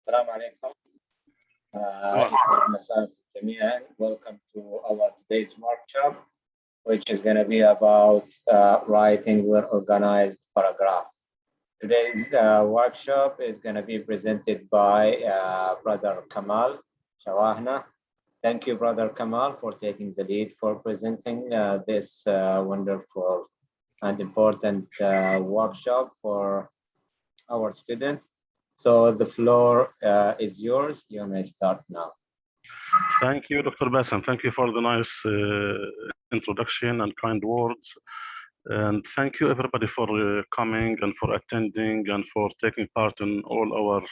السلام عليكم. يسعد مساء جميعا. Welcome to our today's workshop, which is going to be about writing well-organized paragraph. Today's workshop is going to be presented by Brother Kamal, Shawahneh. Thank you, Brother Kamal, for taking the lead for presenting this wonderful and important workshop for our students. So the floor is yours. You may start now. Thank you, Dr. Bassam. Thank you for the nice introduction and kind words. And thank you, everybody, for coming and for attending and for taking part in all our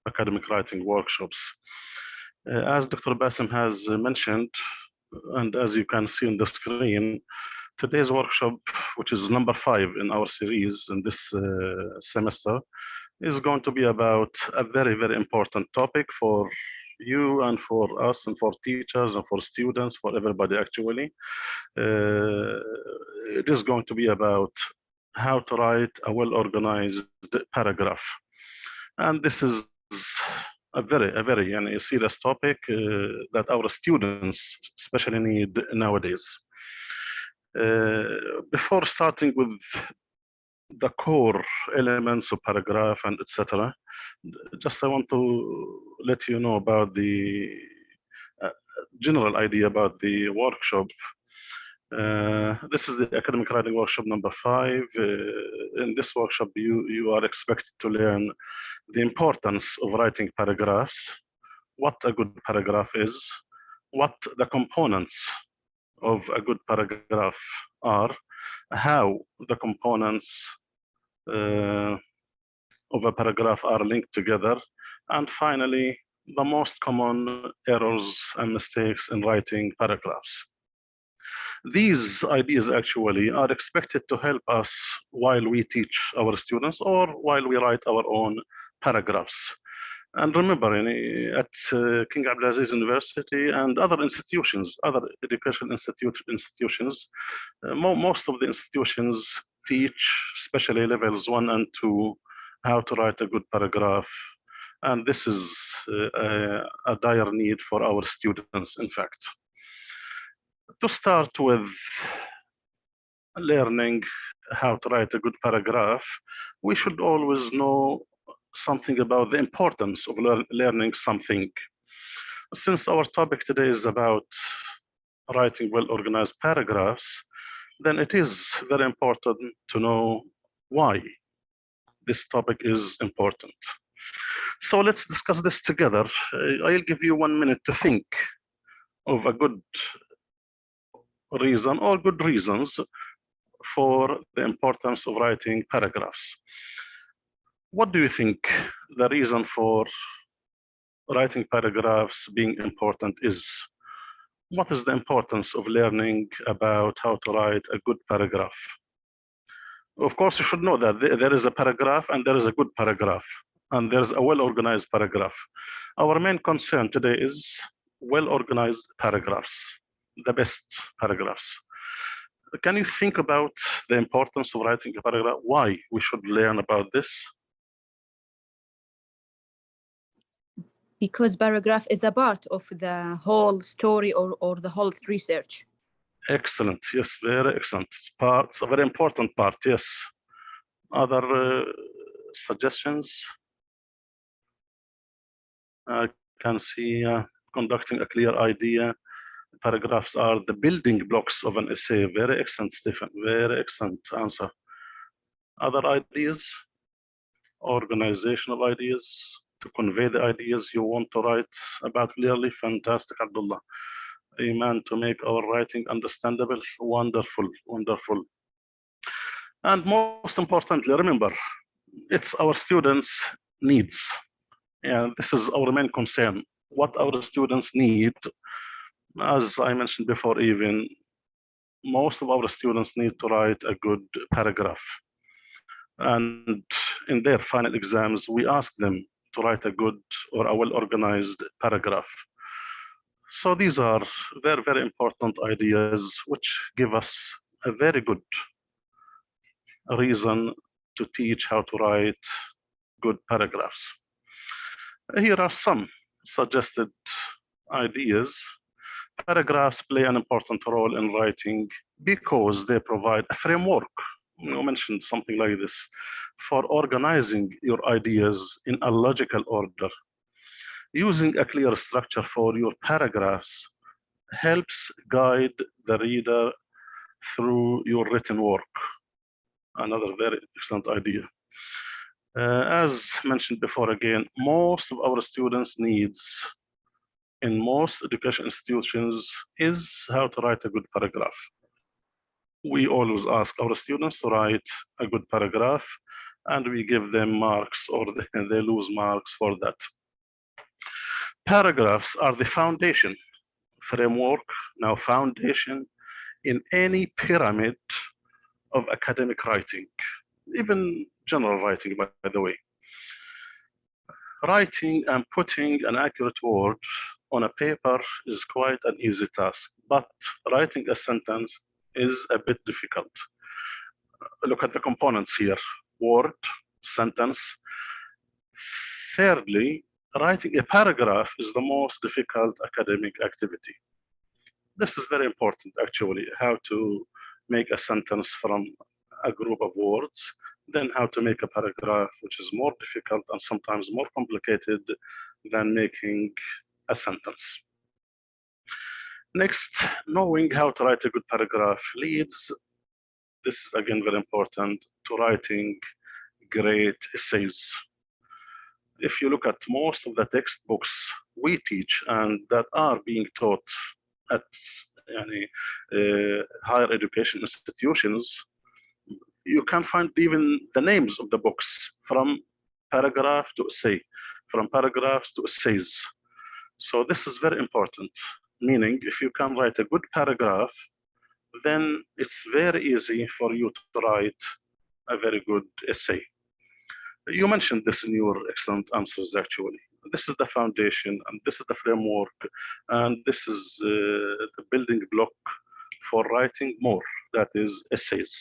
academic writing workshops. As Dr. Bassam has mentioned, and as you can see on the screen, today's workshop, which is number 5 in our series in this semester, is going to be about a very, very important topic for you and for us and for teachers and for students, for everybody actually. It is going to be about how to write a well-organized paragraph. And this is a very serious topic that our students especially need nowadays. Before starting with the core elements of paragraph and etc., just I want to let you know about the general idea about the workshop. This is the academic writing workshop number 5. In this workshop, you are expected to learn the importance of writing paragraphs, what a good paragraph is, what the components of a good paragraph are, how the components of a paragraph are linked together, and finally, the most common errors and mistakes in writing paragraphs. These ideas actually are expected to help us while we teach our students or while we write our own paragraphs. And remember, at King Abdulaziz University and other institutions, other educational institutions, most of the institutions teach, especially levels 1 and 2, how to write a good paragraph. And this is a dire need for our students, in fact. To start with learning how to write a good paragraph, we should always know something about the importance of learning something. Since our topic today is about writing well-organized paragraphs, then it is very important to know why this topic is important. So let's discuss this together. I'll give you 1 minute to think of a good reason or good reasons for the importance of writing paragraphs. What do you think the reason for writing paragraphs being important is? What is the importance of learning about how to write a good paragraph? Of course, you should know that there is a paragraph and there is a good paragraph, and there's a well-organized paragraph. Our main concern today is well-organized paragraphs, the best paragraphs. Can you think about the importance of writing a paragraph? Why we should learn about this? Because paragraph is a part of the whole story or the whole research. Excellent. Yes, very excellent. It's a very important part. Yes. Other suggestions? I can see conducting a clear idea. Paragraphs are the building blocks of an essay. Very excellent, Stephen. Very excellent answer. Other ideas? Organizational ideas to convey the ideas you want to write about clearly. Fantastic, Abdullah. Amen. To make our writing understandable. Wonderful, wonderful. And most importantly, remember, it's our students' needs. And this is our main concern. What our students need. As I mentioned before, even most of our students need to write a good paragraph. And in their final exams, we ask them to write a good or a well-organized paragraph. So these are very, very important ideas which give us a very good reason to teach how to write good paragraphs. Here are some suggested ideas. Paragraphs play an important role in writing because they provide a framework. You mentioned something like this for organizing your ideas in a logical order. Using a clear structure for your paragraphs helps guide the reader through your written work. Another very excellent idea. As mentioned before again, most of our students' needs in most education institutions is how to write a good paragraph. We always ask our students to write a good paragraph, and we give them marks or they lose marks for that. Paragraphs are the foundation, framework, now foundation in any pyramid of academic writing, even general writing, by the way. Writing and putting an accurate word on a paper is quite an easy task, but writing a sentence is a bit difficult. Look at the components here: word, sentence. Thirdly, writing a paragraph is the most difficult academic activity. This is very important, actually, how to make a sentence from a group of words, then how to make a paragraph, which is more difficult and sometimes more complicated than making a sentence. Next, knowing how to write a good paragraph leads, this is again very important, to writing great essays. If you look at most of the textbooks we teach and that are being taught at higher education institutions, you can find even the names of the books from paragraph to essay, from paragraphs to essays. So this is very important, meaning if you can write a good paragraph, then it's very easy for you to write a very good essay. You mentioned this in your excellent answers, actually. This is the foundation, and this is the framework, and this is the building block for writing more, that is essays.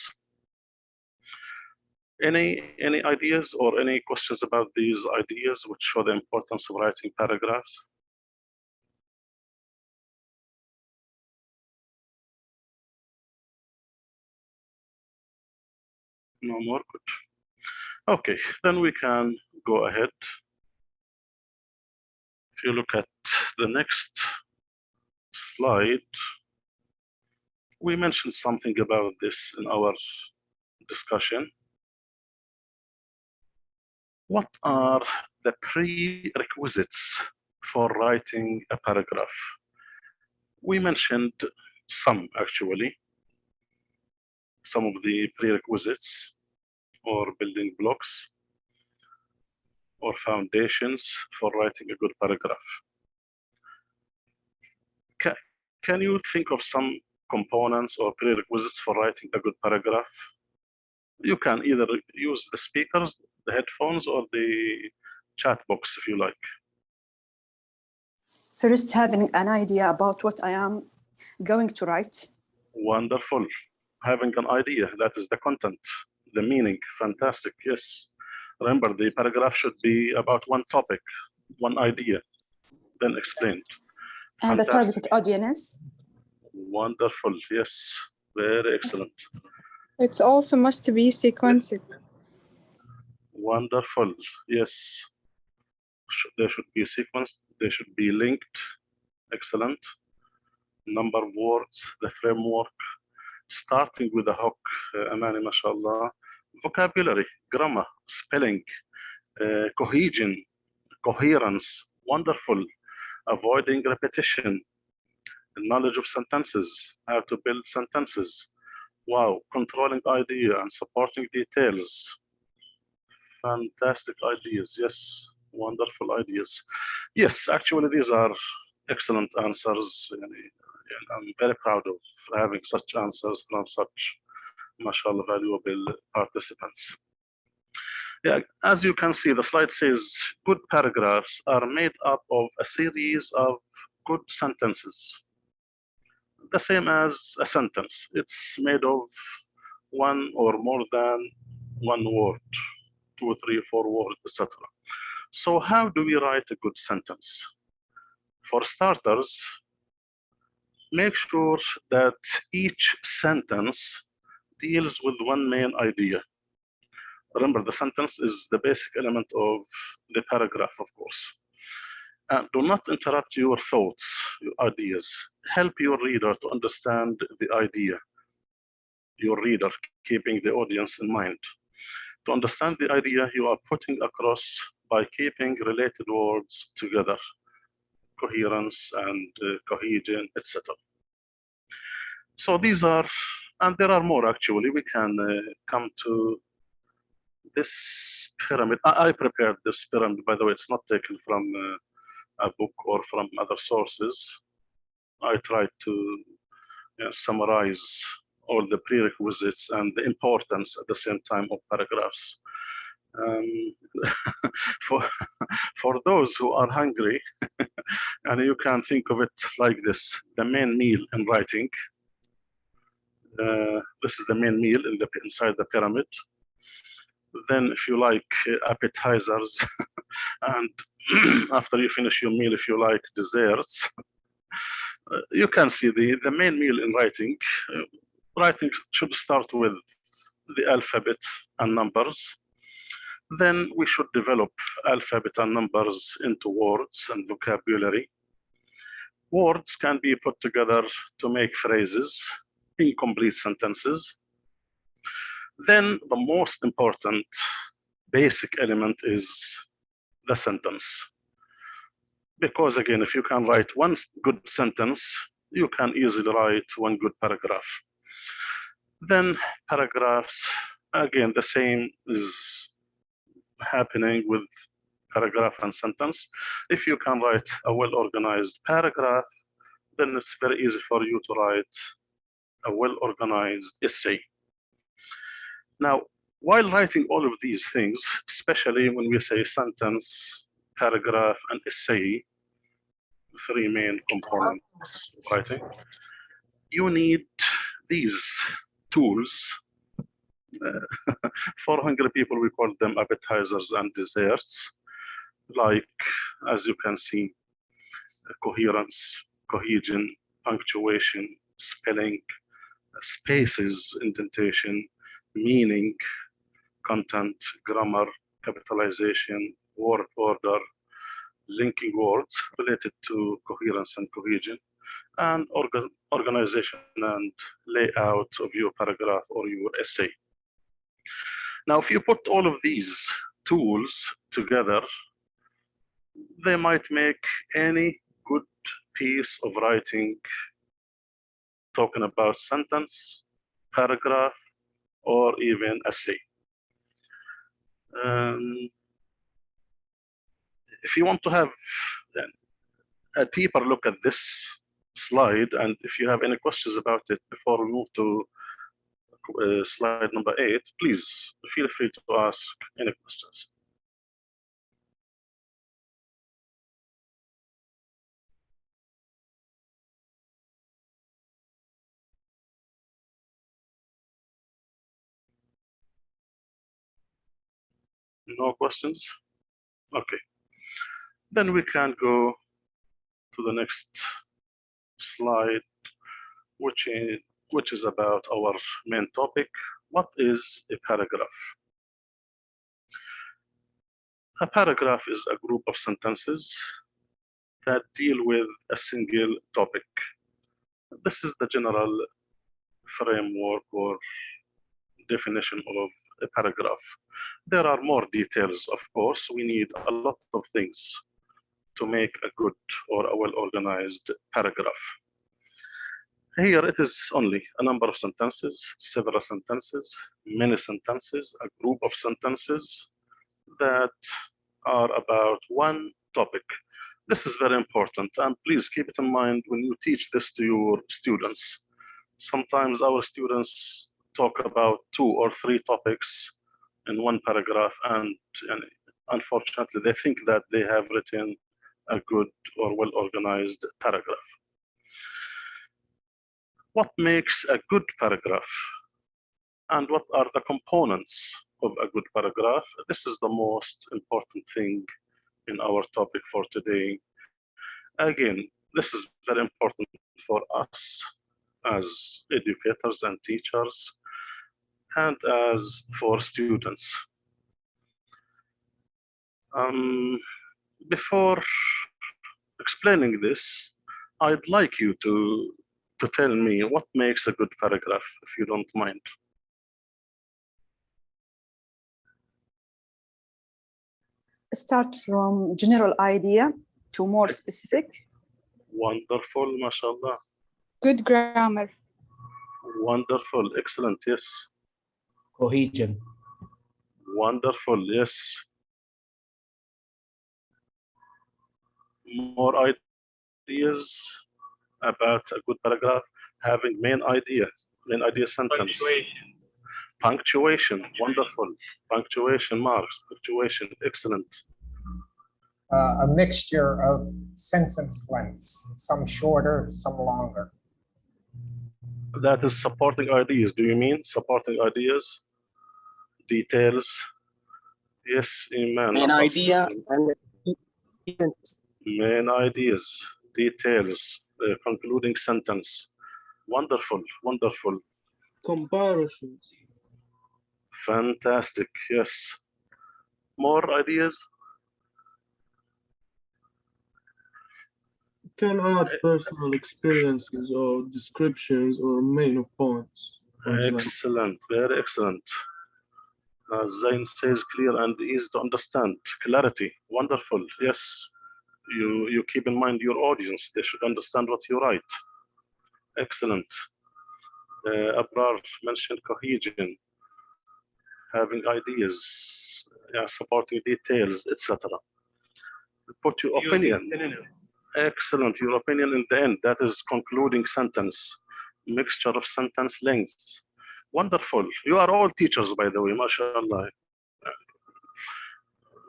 Any ideas or any questions about these ideas which show the importance of writing paragraphs? No more? Good. Okay, then we can go ahead. If you look at the next slide, we mentioned something about this in our discussion. What are the prerequisites for writing a paragraph? We mentioned some, actually, some of the prerequisites or building blocks or foundations for writing a good paragraph. Can you think of some components or prerequisites for writing a good paragraph? You can either use the speakers, the headphones, or the chat box if you like. First, having an idea about what I am going to write. Wonderful. Having an idea, that is the content, the meaning. Fantastic, yes. Remember, the paragraph should be about one topic, one idea, then explained. And the targeted audience. Wonderful, yes. Very excellent. It's also must be sequenced. Wonderful, yes. They should be sequenced, they should be linked. Excellent. Number of words, the framework, starting with a hook, Amani, mashallah. Vocabulary, grammar, spelling, cohesion, coherence, wonderful. Avoiding repetition, knowledge of sentences, how to build sentences. Wow, controlling idea and supporting details. Fantastic ideas, yes, wonderful ideas. Yes, actually, these are excellent answers. And I'm very proud of having such answers from such, mashallah, valuable participants. Yeah, as you can see, the slide says good paragraphs are made up of a series of good sentences. The same as a sentence. It's made of one or more than one word, 2, 3, 4 words, etc. So how do we write a good sentence? For starters, make sure that each sentence deals with one main idea. Remember, the sentence is the basic element of the paragraph, of course. And do not interrupt your thoughts, your ideas. Help your reader to understand the idea. Your reader, keeping the audience in mind. To understand the idea you are putting across by keeping related words together, coherence and cohesion, etc. So these are, and there are more actually. We can come to this pyramid. I prepared this pyramid, by the way. It's not taken from a book or from other sources. I tried to summarize all the prerequisites and the importance at the same time of paragraphs. For, for those who are hungry, and you can think of it like this, the main meal in writing. This is the main meal inside the pyramid. Then if you like appetizers, and after you finish your meal, if you like desserts, you can see the main meal in writing. Writing should start with the alphabet and numbers. Then we should develop alphabet and numbers into words and vocabulary. Words can be put together to make phrases, incomplete sentences. Then the most important basic element is the sentence. Because again, if you can write one good sentence, you can easily write one good paragraph. Then paragraphs, again, the same is happening with paragraph and sentence. If you can write a well-organized paragraph, then it's very easy for you to write a well-organized essay. Now, while writing all of these things, especially when we say sentence, paragraph, and essay, three main components of writing, you need these tools. For hungry people, we call them appetizers and desserts, like, as you can see, coherence, cohesion, punctuation, spelling, spaces, indentation, meaning, content, grammar, capitalization, word order, linking words related to coherence and cohesion, and organization and layout of your paragraph or your essay. Now, if you put all of these tools together, they might make any good piece of writing talking about sentence, paragraph, or even essay. If you want to have a deeper look at this slide, and if you have any questions about it before we move to slide number 8, please feel free to ask any questions. No questions? Okay. Then we can go to the next slide, which is about our main topic. What is a paragraph? A paragraph is a group of sentences that deal with a single topic. This is the general framework or definition of a paragraph. There are more details, of course. We need a lot of things to make a good or a well-organized paragraph. Here it is only a number of sentences, several sentences, many sentences, a group of sentences that are about one topic. This is very important, and please keep it in mind when you teach this to your students. Sometimes our students talk about 2 or 3 topics in one paragraph, and unfortunately, they think that they have written a good or well-organized paragraph. What makes a good paragraph? And what are the components of a good paragraph? This is the most important thing in our topic for today. Again, this is very important for us as educators and teachers, and as for students. Before explaining this, I'd like you to tell me what makes a good paragraph, if you don't mind. Start from general idea to more specific. Wonderful, mashallah. Good grammar. Wonderful, excellent, yes. Cohesion. Wonderful, yes. More ideas about a good paragraph? Having main idea sentence. Punctuation, wonderful. Punctuation marks, punctuation, excellent. A mixture of sentence lengths, some shorter, some longer. That is supporting ideas. Do you mean supporting ideas? Details? Yes, Iman. Main idea and main ideas, details, concluding sentence. Wonderful, wonderful. Comparisons. Fantastic, yes. More ideas? Can add personal experiences or descriptions or main of points. For example. Excellent, very excellent. Zain says clear and easy to understand. Clarity, wonderful, yes. You keep in mind your audience, they should understand what you write. Excellent. Abrar mentioned cohesion, having ideas, supporting details, etc. Put your opinion. Excellent, your opinion in the end. That is concluding sentence, mixture of sentence lengths. Wonderful. You are all teachers, by the way, mashallah.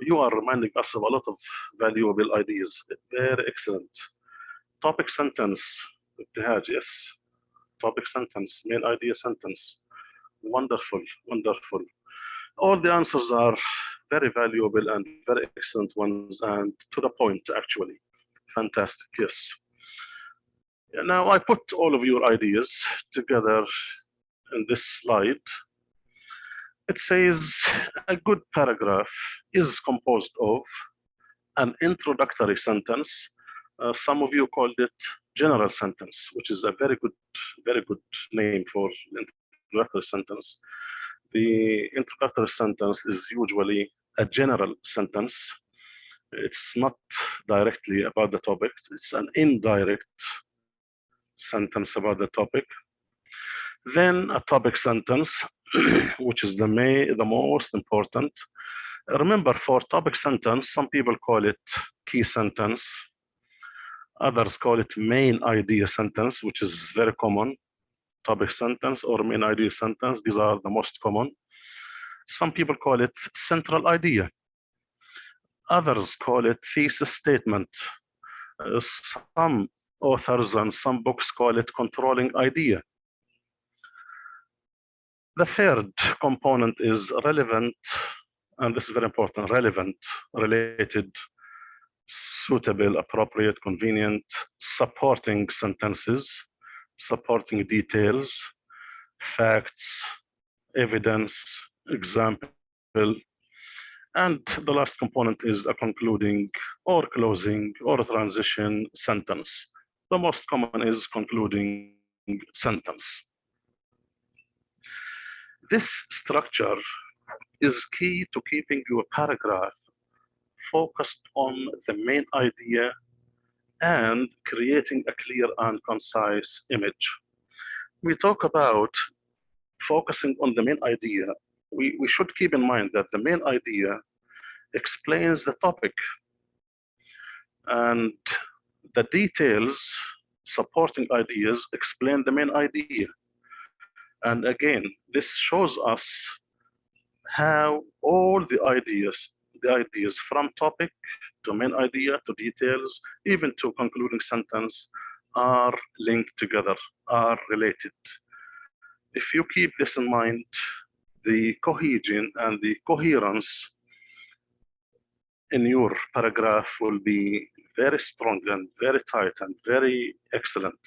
You are reminding us of a lot of valuable ideas. Very excellent. Topic sentence, ibtihaj, yes. Topic sentence, main idea sentence. Wonderful, wonderful. All the answers are very valuable and very excellent ones, and to the point, actually. Fantastic, yes. Now I put all of your ideas together in this slide. It says a good paragraph is composed of an introductory sentence. Some of you called it general sentence, which is a very good name for introductory sentence. The introductory sentence is usually a general sentence. It's not directly about the topic. It's an indirect sentence about the topic. Then a topic sentence, which is the most important. Remember, for topic sentence, some people call it key sentence. Others call it main idea sentence, which is very common. Topic sentence or main idea sentence, these are the most common. Some people call it central idea. Others call it thesis statement. Some authors and some books call it controlling idea. The third component is relevant, and this is very important, relevant, related, suitable, appropriate, convenient, supporting sentences, supporting details, facts, evidence, example, and the last component is a concluding or closing or a transition sentence. The most common is concluding sentence. This structure is key to keeping your paragraph focused on the main idea and creating a clear and concise image. We talk about focusing on the main idea. We should keep in mind that the main idea explains the topic, and the details supporting ideas explain the main idea. And again, this shows us how all the ideas from topic to main idea to details, even to concluding sentence, are linked together, are related. If you keep this in mind, the cohesion and the coherence in your paragraph will be very strong and very tight and very excellent.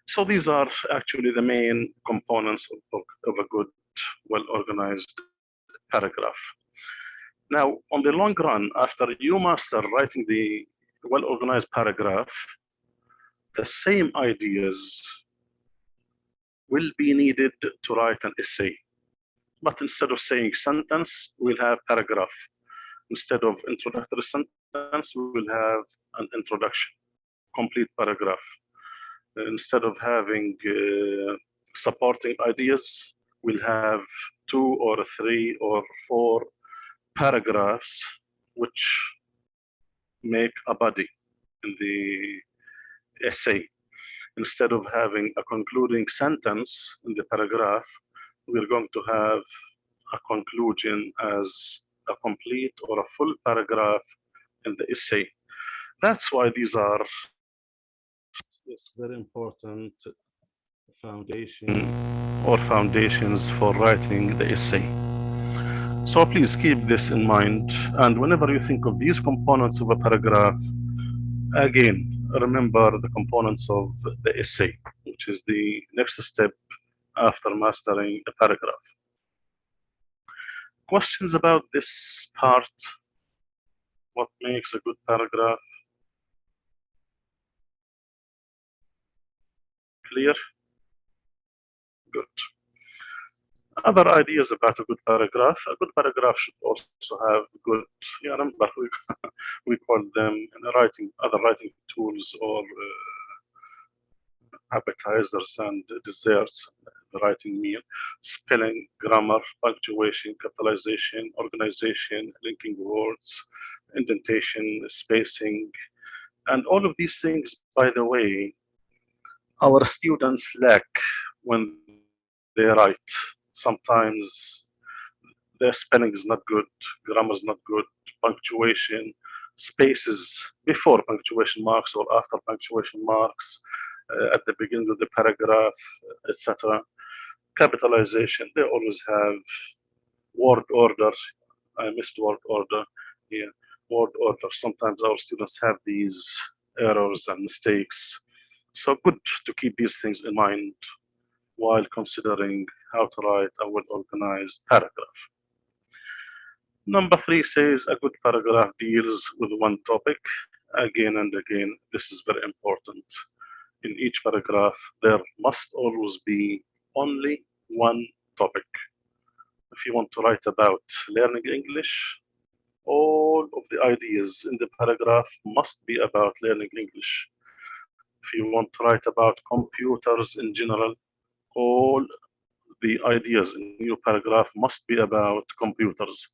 So these are actually the main components of a good, well-organized paragraph. Now, on the long run, after you master writing the well-organized paragraph, the same ideas will be needed to write an essay. But instead of saying sentence, we'll have paragraph. Instead of introductory sentence, we will have an introduction, complete paragraph. Instead of having supporting ideas, we'll have 2 or 3 or 4 paragraphs which make a body in the essay. Instead of having a concluding sentence in the paragraph, we're going to have a conclusion as a complete or a full paragraph in the essay. That's why these are very important foundations for writing the essay. So please keep this in mind, and whenever you think of these components of a paragraph, again, remember the components of the essay, which is the next step after mastering a paragraph. Questions about this part? What makes a good paragraph? Clear? Good. Other ideas about a good paragraph. A good paragraph should also have good, remember, we call them in other writing tools or appetizers and desserts, the writing meal, spelling, grammar, punctuation, capitalization, organization, linking words, indentation, spacing, and all of these things, by the way, our students lack when they write. Sometimes their spelling is not good, grammar is not good, punctuation, spaces before punctuation marks or after punctuation marks, at the beginning of the paragraph, etc. Capitalization, they always have word order. I missed word order here. Word order. Sometimes our students have these errors and mistakes. So good to keep these things in mind while considering how to write a well-organized paragraph. Number 3 says a good paragraph deals with one topic again and again. This is very important. In each paragraph, there must always be only one topic. If you want to write about learning English, all of the ideas in the paragraph must be about learning English. If you want to write about computers in general, all the ideas in your paragraph must be about computers.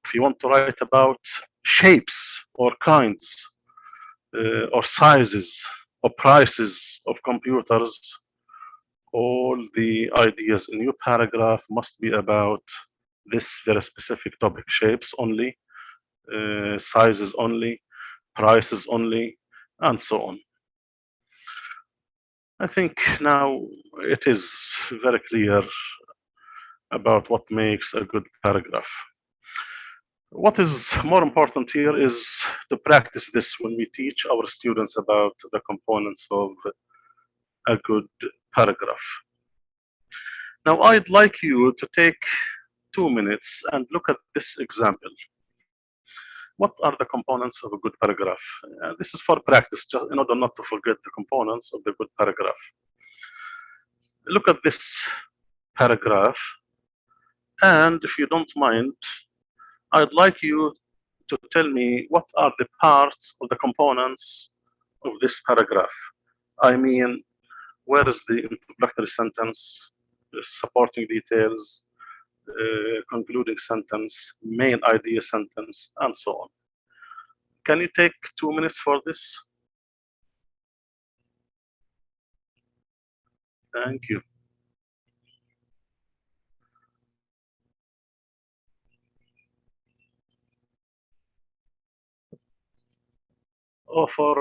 If you want to write about shapes or kinds or sizes or prices of computers, all the ideas in your paragraph must be about this very specific topic: shapes only, sizes only, prices only, and so on. I think now it is very clear about what makes a good paragraph. What is more important here is to practice this when we teach our students about the components of a good paragraph. Now, I'd like you to take 2 minutes and look at this example. What are the components of a good paragraph? This is for practice, just in order not to forget the components of the good paragraph. Look at this paragraph, and if you don't mind, I'd like you to tell me what are the parts of the components of this paragraph. I mean, where is the introductory sentence, the supporting details, concluding sentence, main idea sentence, and so on. Can you take 2 minutes for this? Thank you. Oh, for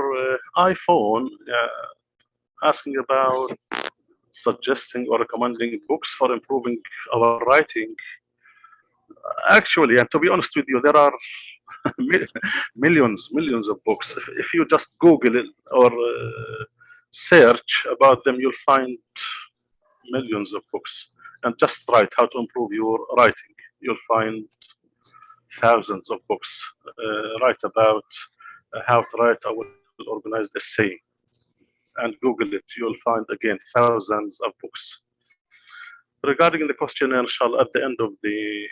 iPhone, asking about suggesting or recommending books for improving our writing. Actually, and to be honest with you, there are millions of books. If you just Google it or search about them, you'll find millions of books. And just write how to improve your writing. You'll find thousands of books. Write about how to write a well-organized essay. And Google it, you'll find again thousands of books. Regarding the questionnaire, inshallah, at the end of the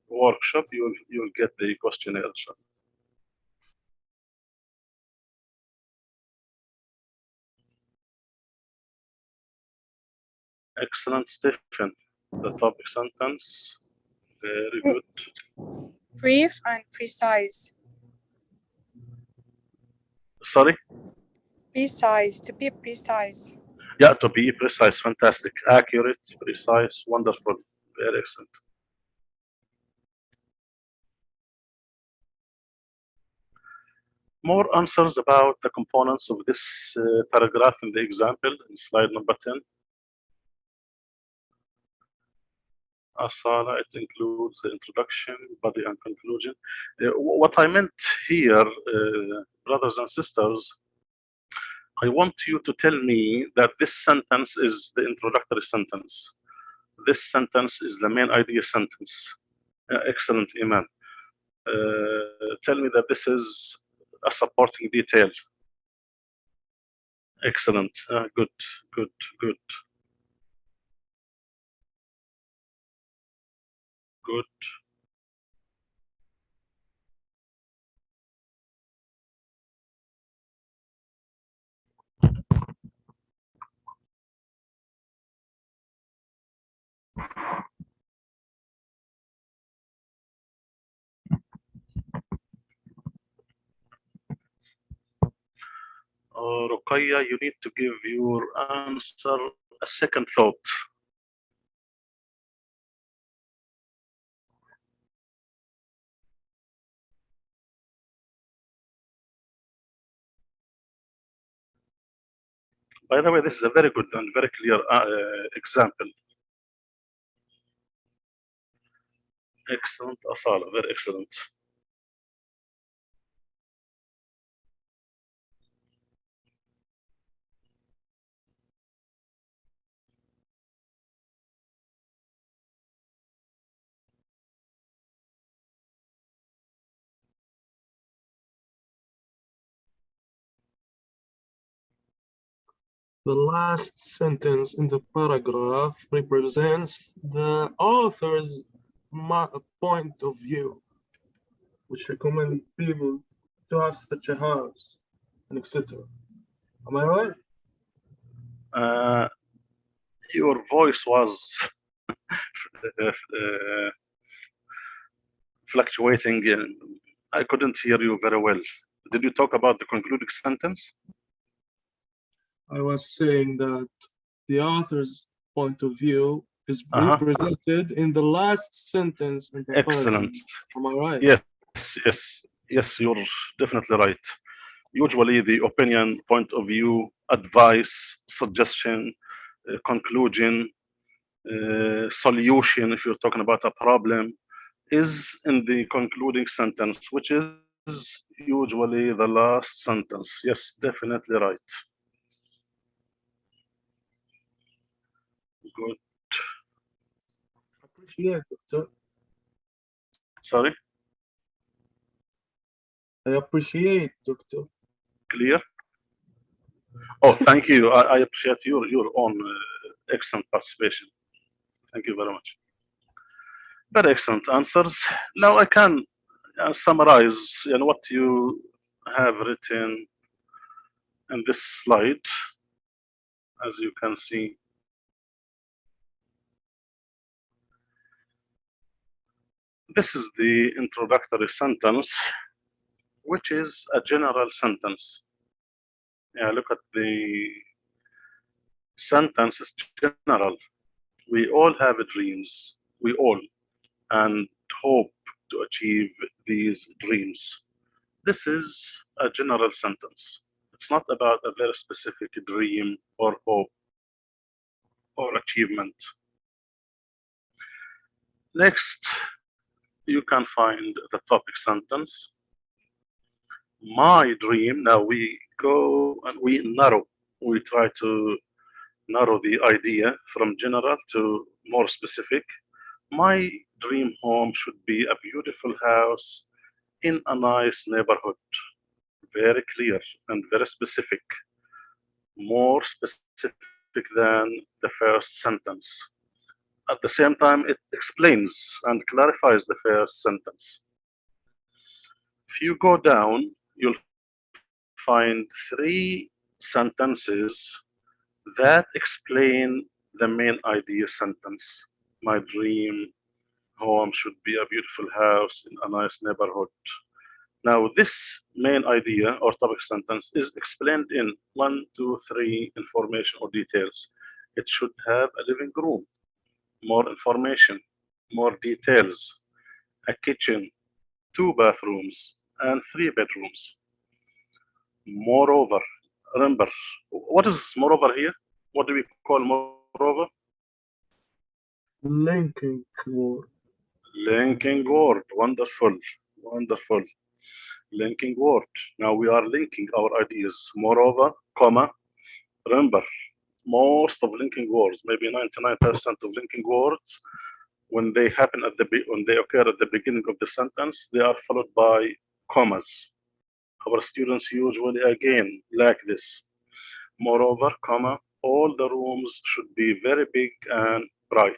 workshop, you'll get the questionnaire, inshallah. Excellent, Stephen. The topic sentence, very good. Brief and precise. Sorry? Precise, to be precise. Yeah, to be precise, fantastic. Accurate, precise, wonderful, very excellent. More answers about the components of this paragraph in the example in slide number 10. Asala, it includes the introduction, body, and conclusion. What I meant here, brothers and sisters, I want you to tell me that this sentence is the introductory sentence. This sentence is the main idea sentence. Excellent, Iman. Tell me that this is a supporting detail. Excellent. Good, good, good. Good. Ruqayya, you need to give your answer a second thought. By the way, this is a very good and very clear example. Excellent, Asala, very excellent. The last sentence in the paragraph represents the author's point of view, which recommend people to have such a house, and etc. Am I right? Your voice was fluctuating. I couldn't hear you very well. Did you talk about the concluding sentence? I was saying that the author's point of view is represented in the last sentence in the Excellent. paragraph. Am I right? Yes, you're definitely right. Usually the opinion, point of view, advice, suggestion, conclusion, solution, if you're talking about a problem, is in the concluding sentence, which is usually the last sentence. Yes, definitely right. Good. Appreciate it, Doctor. Sorry? I appreciate, Doctor. Clear? Oh, thank you. I appreciate your own excellent participation. Thank you very much. Very excellent answers. Now I can summarize what you have written in this slide. As you can see, this is the introductory sentence, which is a general sentence. Yeah, look at the sentence, it's general. We all have dreams, we all, and hope to achieve these dreams. This is a general sentence. It's not about a very specific dream or hope or achievement. Next, you can find the topic sentence, My dream. Now we go and we narrow. We try to narrow the idea from general to more specific. My dream home should be a beautiful house in a nice neighborhood. Very clear and very specific. More specific than the first sentence. At the same time, it explains and clarifies the first sentence. If you go down, you'll find three sentences that explain the main idea sentence. My dream home should be a beautiful house in a nice neighborhood. Now, this main idea or topic sentence is explained in 1, 2, 3 information or details. It should have a living room, more information, more details, a kitchen, 2 bathrooms, and 3 bedrooms. Moreover, remember, what is moreover here? What do we call moreover? Linking word. Linking word. Wonderful. Wonderful. Linking word. Now we are linking our ideas. Moreover, comma. Remember, most of linking words, maybe 99% of linking words, when they happen at when they occur at the beginning of the sentence, they are followed by commas. Our students usually again like this. Moreover, comma, all the rooms should be very big and bright.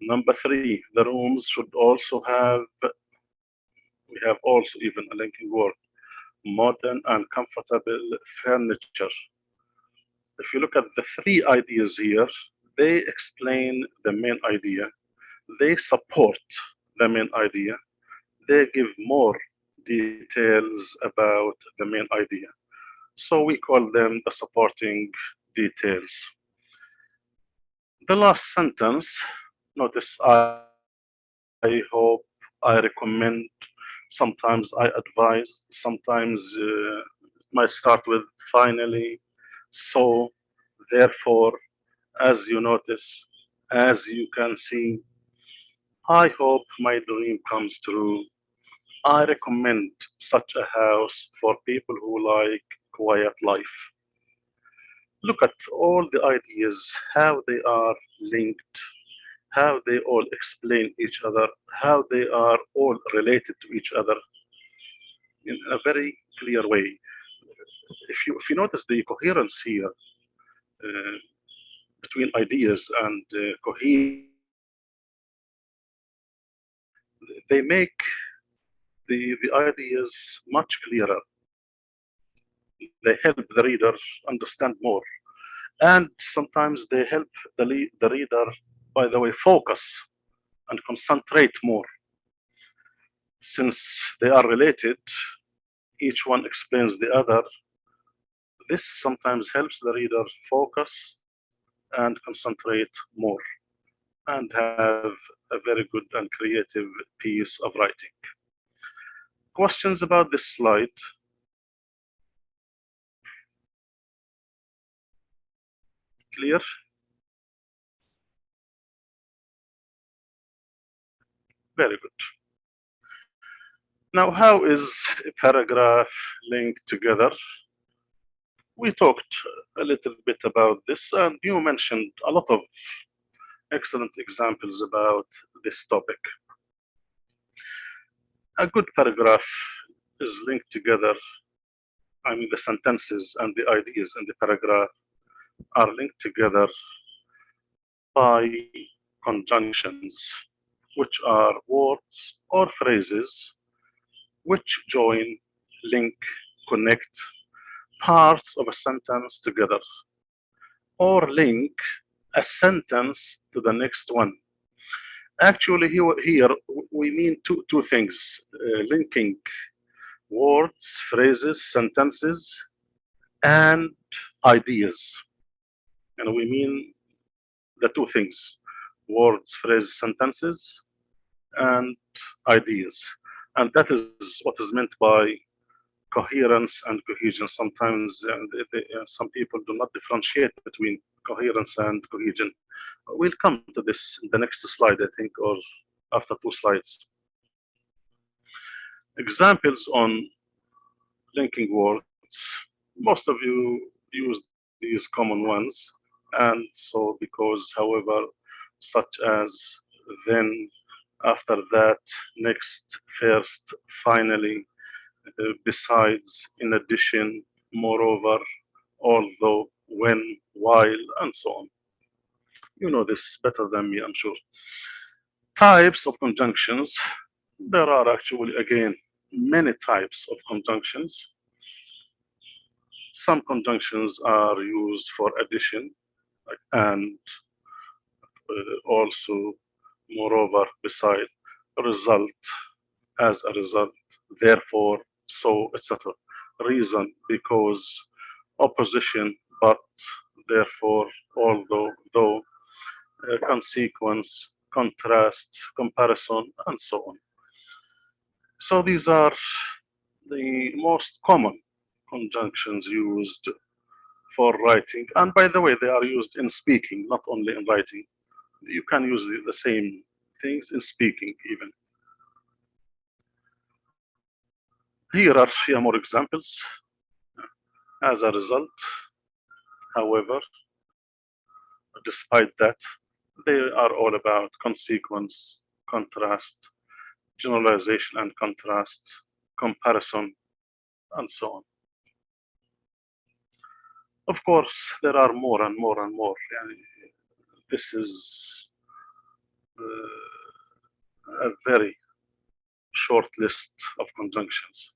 Number 3, the rooms should also have, we have also even a linking word, modern and comfortable furniture. If you look at the 3 ideas here, they explain the main idea, they support the main idea, they give more details about the main idea. So we call them the supporting details. The last sentence, notice I hope, I recommend, sometimes I advise, sometimes it might start with finally, so, therefore, as you notice, as you can see, I hope my dream comes true. I recommend such a house for people who like quiet life. Look at all the ideas, how they are linked, how they all explain each other, how they are all related to each other in a very clear way. If you notice the coherence here between ideas and cohesion, they make the ideas much clearer. They help the reader understand more. And sometimes they help the reader, by the way, focus and concentrate more. Since they are related, each one explains the other. This sometimes helps the reader focus and concentrate more and have a very good and creative piece of writing. Questions about this slide? Clear? Very good. Now, how is a paragraph linked together? We talked a little bit about this, and you mentioned a lot of excellent examples about this topic. A good paragraph is linked together. I mean, the sentences and the ideas in the paragraph are linked together by conjunctions, which are words or phrases which join, link, connect parts of a sentence together, or link a sentence to the next one. Actually, here we mean two things, linking words, phrases, sentences, and ideas. And we mean the 2 things, words, phrases, sentences, and ideas. And that is what is meant by coherence and cohesion. Sometimes some people do not differentiate between coherence and cohesion. We'll come to this in the next slide, I think, or after 2 slides. Examples on linking words. Most of you use these common ones, and so because, however, such as then, after that, next, first, finally, besides, in addition, moreover, although, when, while, and so on. You know this better than me, I'm sure. Types of conjunctions. There are actually, again, many types of conjunctions. Some conjunctions are used for addition, like and, also, moreover, beside, result, as a result, therefore, so, etc. Reason, because, opposition, but, therefore, although, though, consequence, contrast, comparison, and so on. So these are the most common conjunctions used for writing. And by the way, they are used in speaking, not only in writing. You can use the same things in speaking even. Here are more examples. As a result, however, despite that, they are all about consequence, contrast, generalization and contrast, comparison, and so on. Of course, there are more and more and more. This is a very short list of conjunctions.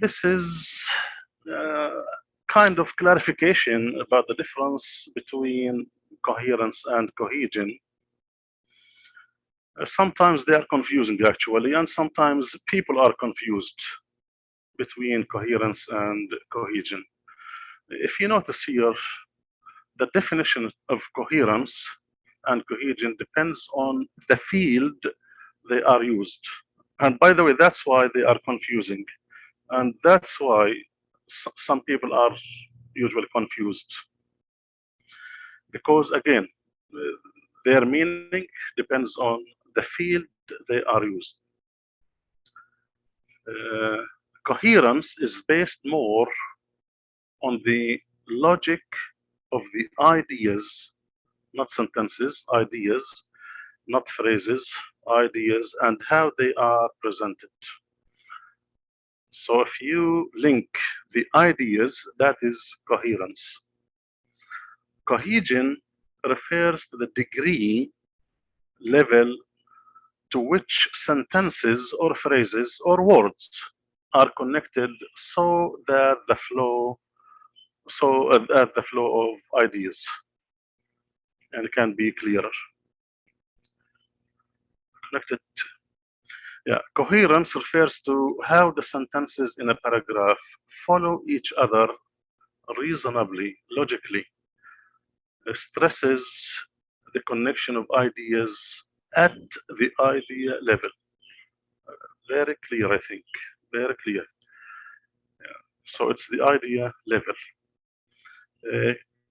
This is kind of clarification about the difference between coherence and cohesion. Sometimes they are confusing actually, and sometimes people are confused between coherence and cohesion. If you notice here, the definition of coherence and cohesion depends on the field they are used. And by the way, that's why they are confusing. And that's why some people are usually confused. Because again, their meaning depends on the field they are used. Coherence is based more on the logic of the ideas, not sentences, ideas, not phrases, ideas, and how they are presented. So if you link the ideas, that is coherence. Cohesion refers to the degree, level to which sentences or phrases or words are connected so that the flow of ideas and can be clearer. Connected. Yeah, coherence refers to how the sentences in a paragraph follow each other reasonably, logically. It stresses the connection of ideas at the idea level. Very clear, I think. Very clear. Yeah. So it's the idea level.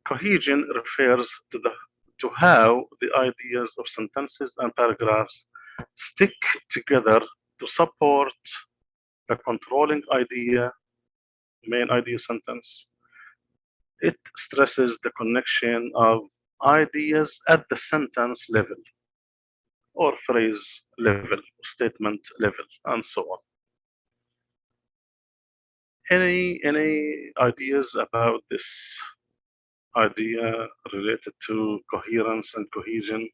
Cohesion refers to how the ideas of sentences and paragraphs stick together to support the controlling idea, main idea sentence. It stresses the connection of ideas at the sentence level or phrase level, statement level, and so on. Any ideas about this idea related to coherence and cohesion?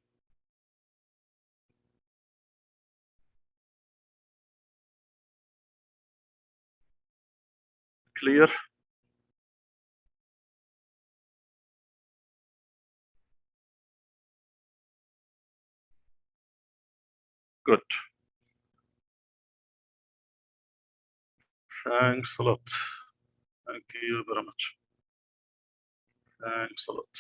Clear? Good. Thanks a lot. Thank you very much. Thanks a lot.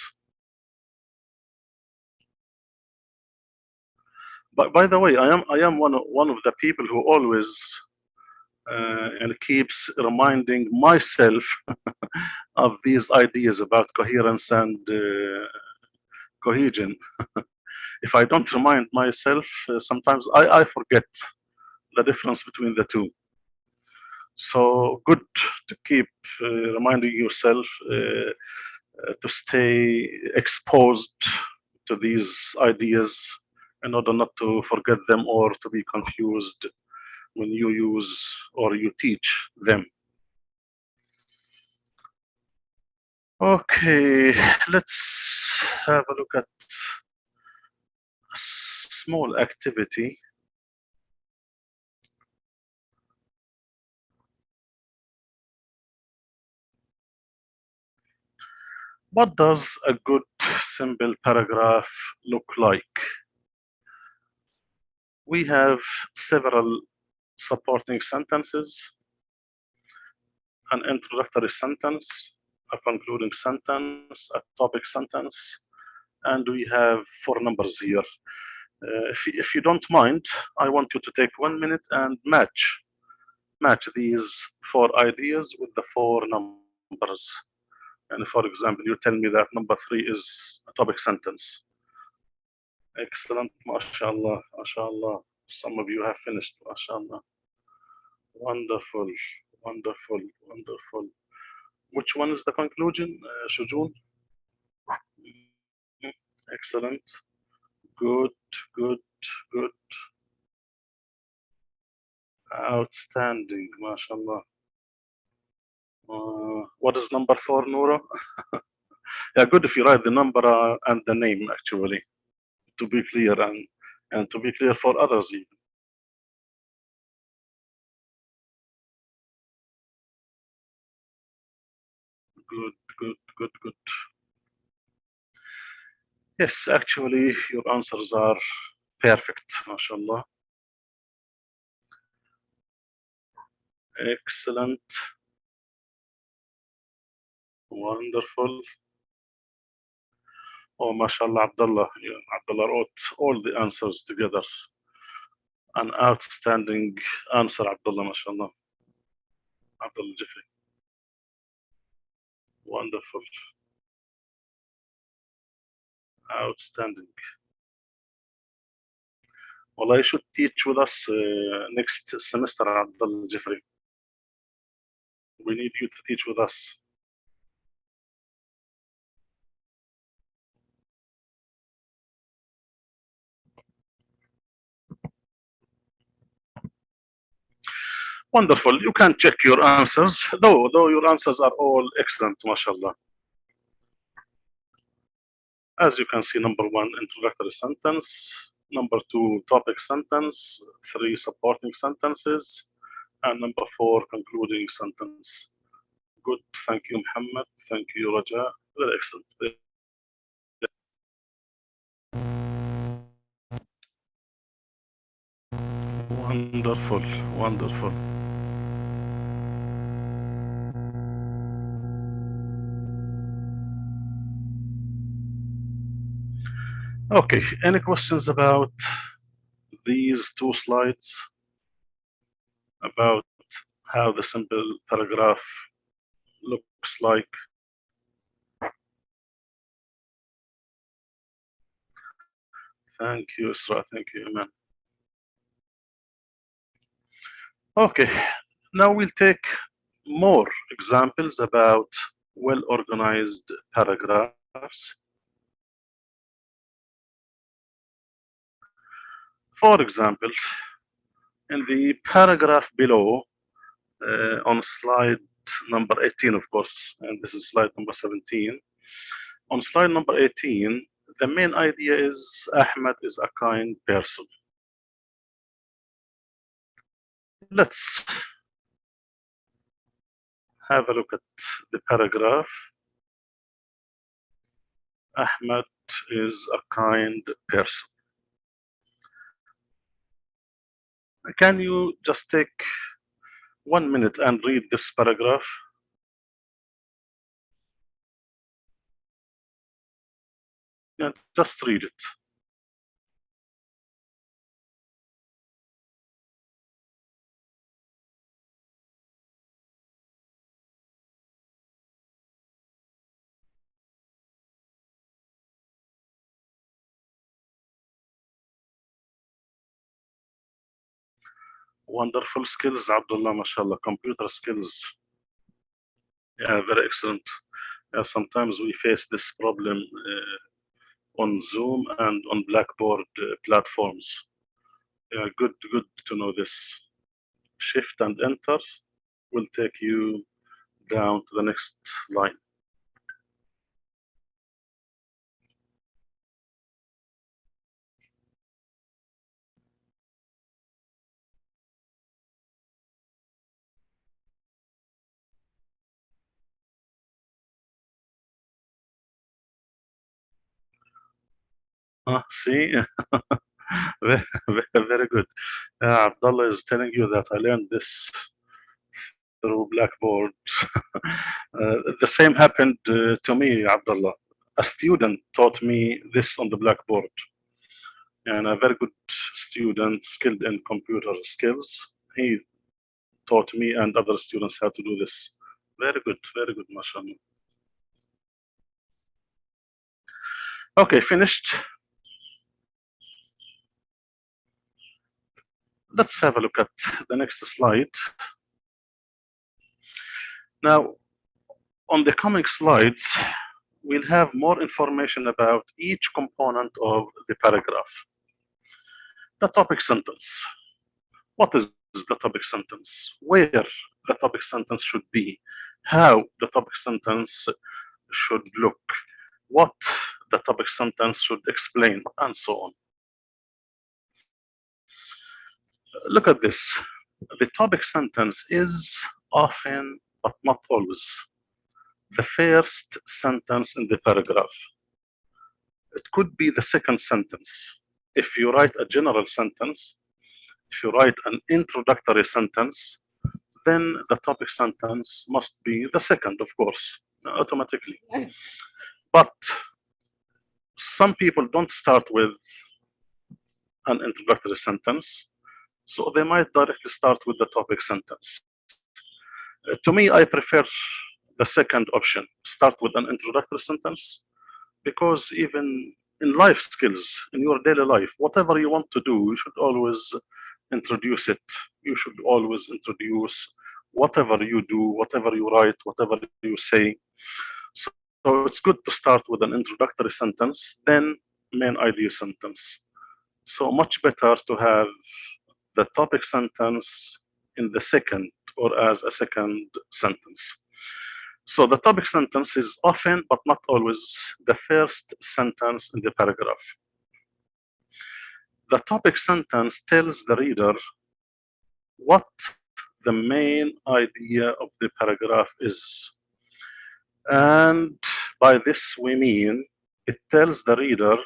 By the way, I am one of the people who always and keeps reminding myself of these ideas about coherence and cohesion. if I don't remind myself, sometimes I forget the difference between the two. So good to keep reminding yourself to stay exposed to these ideas in order not to forget them or to be confused when you use or you teach them. Okay, let's have a look at a small activity. What does a good simple paragraph look like? We have several supporting sentences, an introductory sentence, a concluding sentence, a topic sentence, and we have 4 numbers here. If you don't mind, I want you to take 1 minute and match these 4 ideas with the 4 numbers. And for example, you tell me that number 3 is a topic sentence. Excellent, mashallah, mashallah. Some of you have finished, mashallah. Wonderful, wonderful, wonderful. Which one is the conclusion, Shujun? Excellent. Good, good, good. Outstanding, mashallah. What is number 4, Noura? Yeah, good if you write the number and the name, actually, to be clear and to be clear for others even. Good, good, good, good. Yes, actually, your answers are perfect, mashallah. Excellent. Wonderful. Oh, mashallah, Abdullah. Yeah, Abdullah wrote all the answers together. An outstanding answer, Abdullah, mashallah. Abdullah Jifri. Wonderful. Outstanding. Well, you should teach with us next semester, Abdullah Jifri. We need you to teach with us. Wonderful. You can check your answers, though your answers are all excellent, mashallah. As you can see, number 1, introductory sentence. Number 2, topic sentence. 3, supporting sentences. And number 4, concluding sentence. Good. Thank you, Muhammad. Thank you, Raja. Very excellent. Wonderful. Wonderful. Okay. Any questions about these 2 slides? About how the simple paragraph looks like? Thank you, Isra. Thank you, Iman. Okay, now we'll take more examples about well-organized paragraphs. For example, in the paragraph below, on slide number 18, of course, and this is slide number 17. On slide number 18, the main idea is Ahmed is a kind person. Let's have a look at the paragraph. Ahmed is a kind person. Can you just take 1 minute and read this paragraph? Yeah, just read it. Wonderful skills, Abdullah, mashallah. Computer skills. Yeah, very excellent. Sometimes we face this problem on Zoom and on Blackboard platforms. Yeah, good to know this. Shift and enter will take you down to the next line. See, very good. Abdullah is telling you that I learned this through Blackboard. The same happened to me, Abdullah. A student taught me this on the Blackboard, and a very good student, skilled in computer skills. He taught me and other students how to do this. Very good, mashallah. Okay, finished. Let's have a look at the next slide. Now, on the coming slides, we'll have more information about each component of the paragraph. The topic sentence. What is the topic sentence? Where the topic sentence should be? How the topic sentence should look? What the topic sentence should explain, and so on. Look at this. The topic sentence is often, but not always, the first sentence in the paragraph. It could be the second sentence. If you write a general sentence, if you write an introductory sentence, then the topic sentence must be the second, of course, automatically. But some people don't start with an introductory sentence, so they might directly start with the topic sentence. To me, I prefer the second option, start with an introductory sentence, because even in life skills, in your daily life, whatever you want to do, you should always introduce it. You should always introduce whatever you do, whatever you write, whatever you say. So it's good to start with an introductory sentence, then main idea sentence. So much better to have the topic sentence in the second or as a second sentence. So the topic sentence is often, but not always, the first sentence in the paragraph. The topic sentence tells the reader what the main idea of the paragraph is. And by this we mean it tells the reader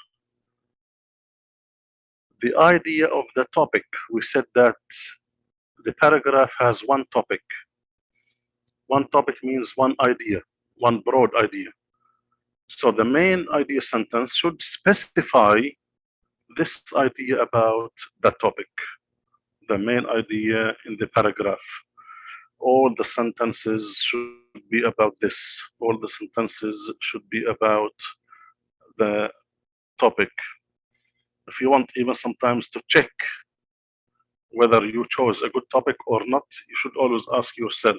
the idea of the topic. We said that the paragraph has one topic. One topic means one idea, one broad idea. So the main idea sentence should specify this idea about the topic, the main idea in the paragraph. All the sentences should be about this. All the sentences should be about the topic. If you want even sometimes to check whether you chose a good topic or not, you should always ask yourself,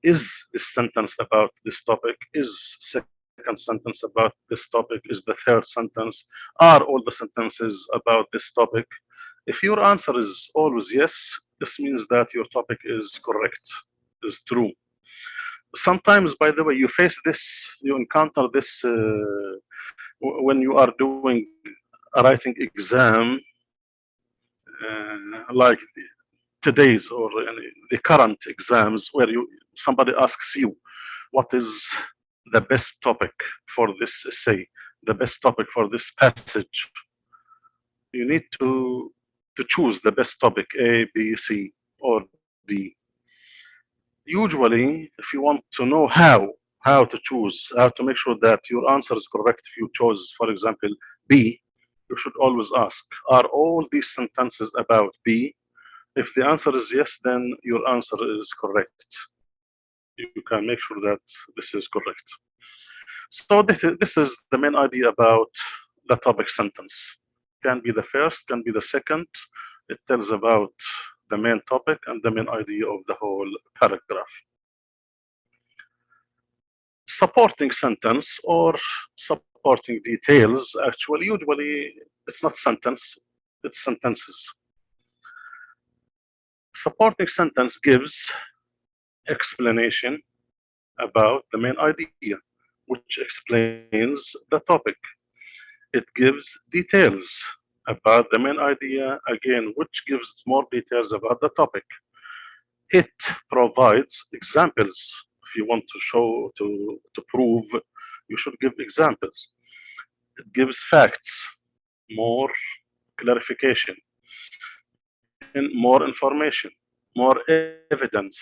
is this sentence about this topic? Is second sentence about this topic? Is the third sentence? Are all the sentences about this topic? If your answer is always yes, this means that your topic is correct, is true. Sometimes, by the way, you face this, you encounter this when you are doing a writing exam, like today's or the current exams, where somebody asks you, what is the best topic for this essay, the best topic for this passage? You need to choose the best topic, A, B, C, or D. Usually, if you want to know how to choose, how to make sure that your answer is correct, if you chose, for example, B, you should always ask, are all these sentences about B? If the answer is yes, then your answer is correct. You can make sure that this is correct. So this is the main idea about the topic sentence. Can be the first, can be the second. It tells about the main topic and the main idea of the whole paragraph. Supporting sentence or supporting details, actually, usually it's not sentence, it's sentences. Supporting sentence gives explanation about the main idea, which explains the topic. It gives details about the main idea, again, which gives more details about the topic. It provides examples. If you want to show, to prove, you should give examples. It gives facts, more clarification, and more information, more evidence,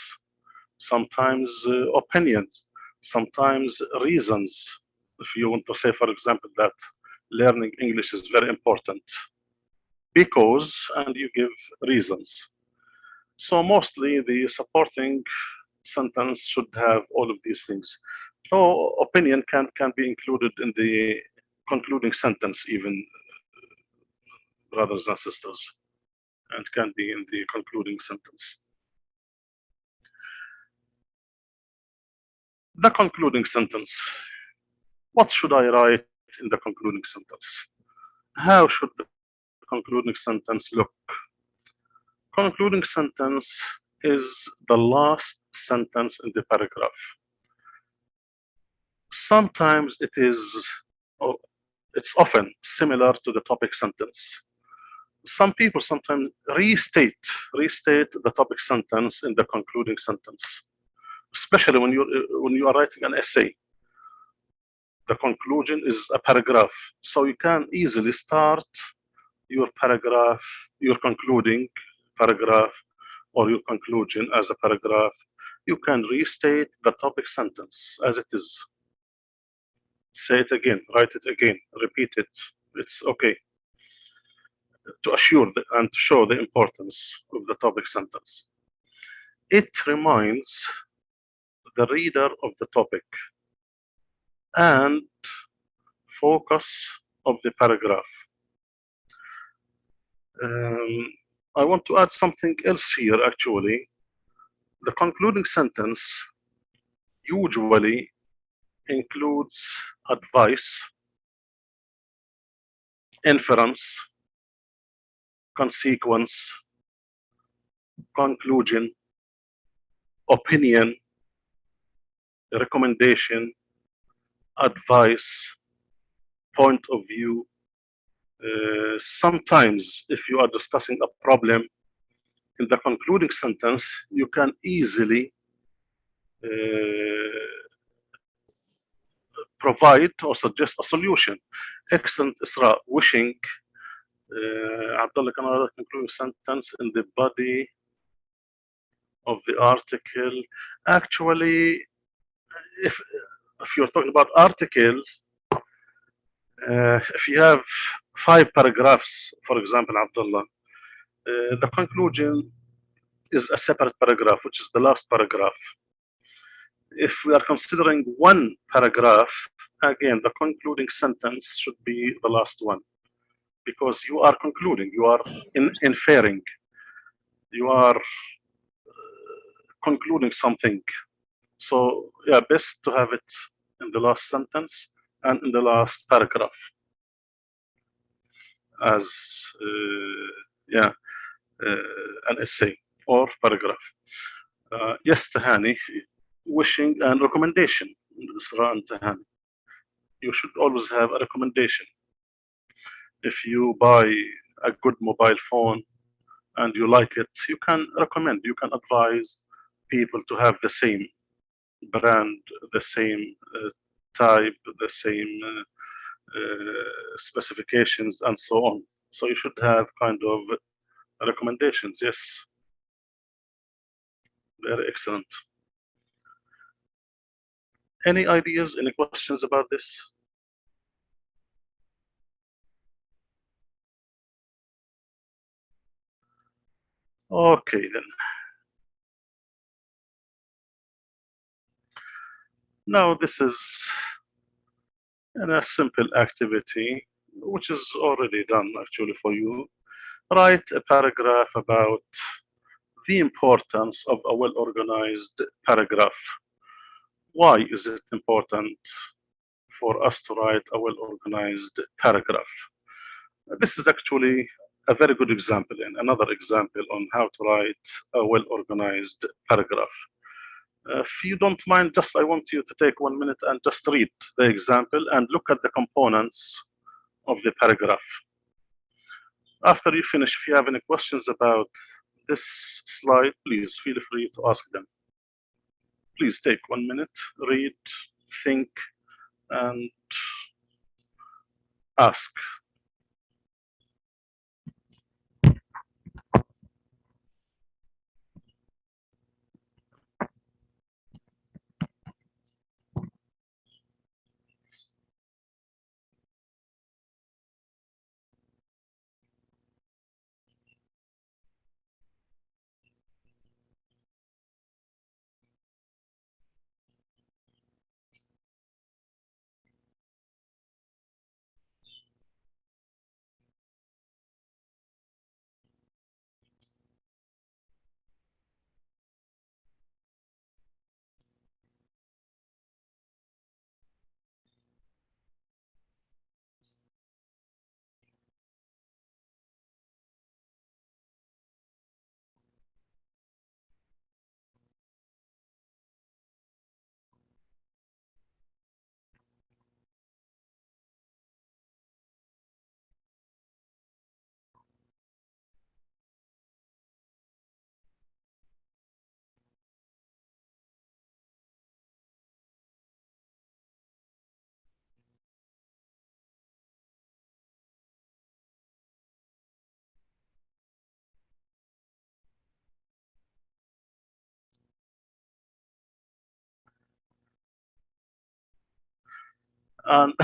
sometimes opinions, sometimes reasons. If you want to say, for example, that learning English is very important because, and you give reasons. So mostly the supporting sentence should have all of these things. So opinion can be included in the concluding sentence even, brothers and sisters, and can be in the concluding sentence. The concluding sentence. What should I write in the concluding sentence? How should the concluding sentence look? Concluding sentence is the last sentence in the paragraph. Sometimes it's often similar to the topic sentence. Some people sometimes restate the topic sentence in the concluding sentence, especially when you are writing an essay. The conclusion is a paragraph, so you can easily start your paragraph, your concluding paragraph, or your conclusion as a paragraph. You can restate the topic sentence as it is. Say it again, write it again, repeat it. It's okay, to assure and to show the importance of the topic sentence. It reminds the reader of the topic and focus of the paragraph. I want to add something else here, actually. The concluding sentence usually includes advice, inference, consequence, conclusion, opinion, recommendation, advice, point of view. Sometimes, if you are discussing a problem, in the concluding sentence, you can easily provide or suggest a solution. Excellent, Isra. Wishing, Abdullah, can I write a concluding sentence in the body of the article? Actually, if you're talking about article, if you have 5 paragraphs, for example, Abdullah, the conclusion is a separate paragraph, which is the last paragraph. If we are considering 1 paragraph, again, the concluding sentence should be the last one, because you are concluding, you are inferring, you are concluding something. So, yeah, best to have it in the last sentence and in the last paragraph as an essay or paragraph. Yes, Tahani, wishing and recommendation. Isra and Tahani, you should always have a recommendation. If you buy a good mobile phone and you like it, you can recommend, you can advise people to have the same brand, the same type, the same specifications, and so on. So you should have kind of recommendations. Yes, very excellent. Any ideas, any questions about this? Okay, then. Now this is a simple activity, which is already done actually for you. Write a paragraph about the importance of a well-organized paragraph. Why is it important for us to write a well-organized paragraph? This is actually a very good example and another example on how to write a well-organized paragraph. If you don't mind, I want you to take 1 minute and just read the example and look at the components of the paragraph. After you finish, if you have any questions about this slide, please feel free to ask them. Please take 1 minute, read, think, and ask. And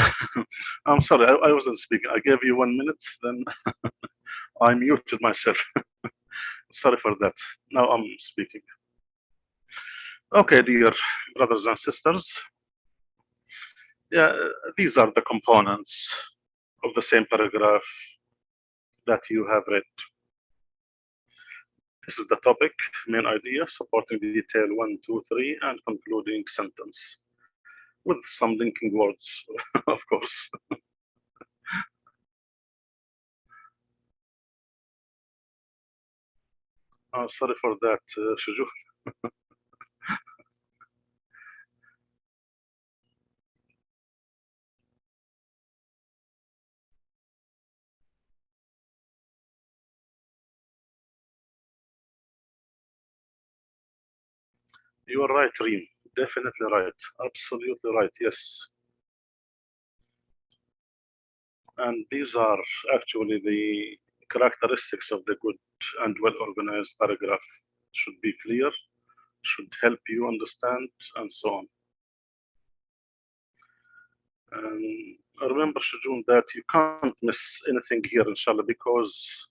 I'm sorry, I wasn't speaking. I gave you 1 minute, then I muted myself. Sorry for that. Now I'm speaking. Okay, dear brothers and sisters. Yeah, these are the components of the same paragraph that you have read. This is the topic, main idea, supporting detail 1, 2, 3, and concluding sentence with some linking words, of course. Sorry for that, Shuju. You are right, Reem. Definitely right. Absolutely right. Yes. And these are actually the characteristics of the good and well-organized paragraph. Should be clear, should help you understand, and so on. And remember, Shujun, that you can't miss anything here, inshallah, because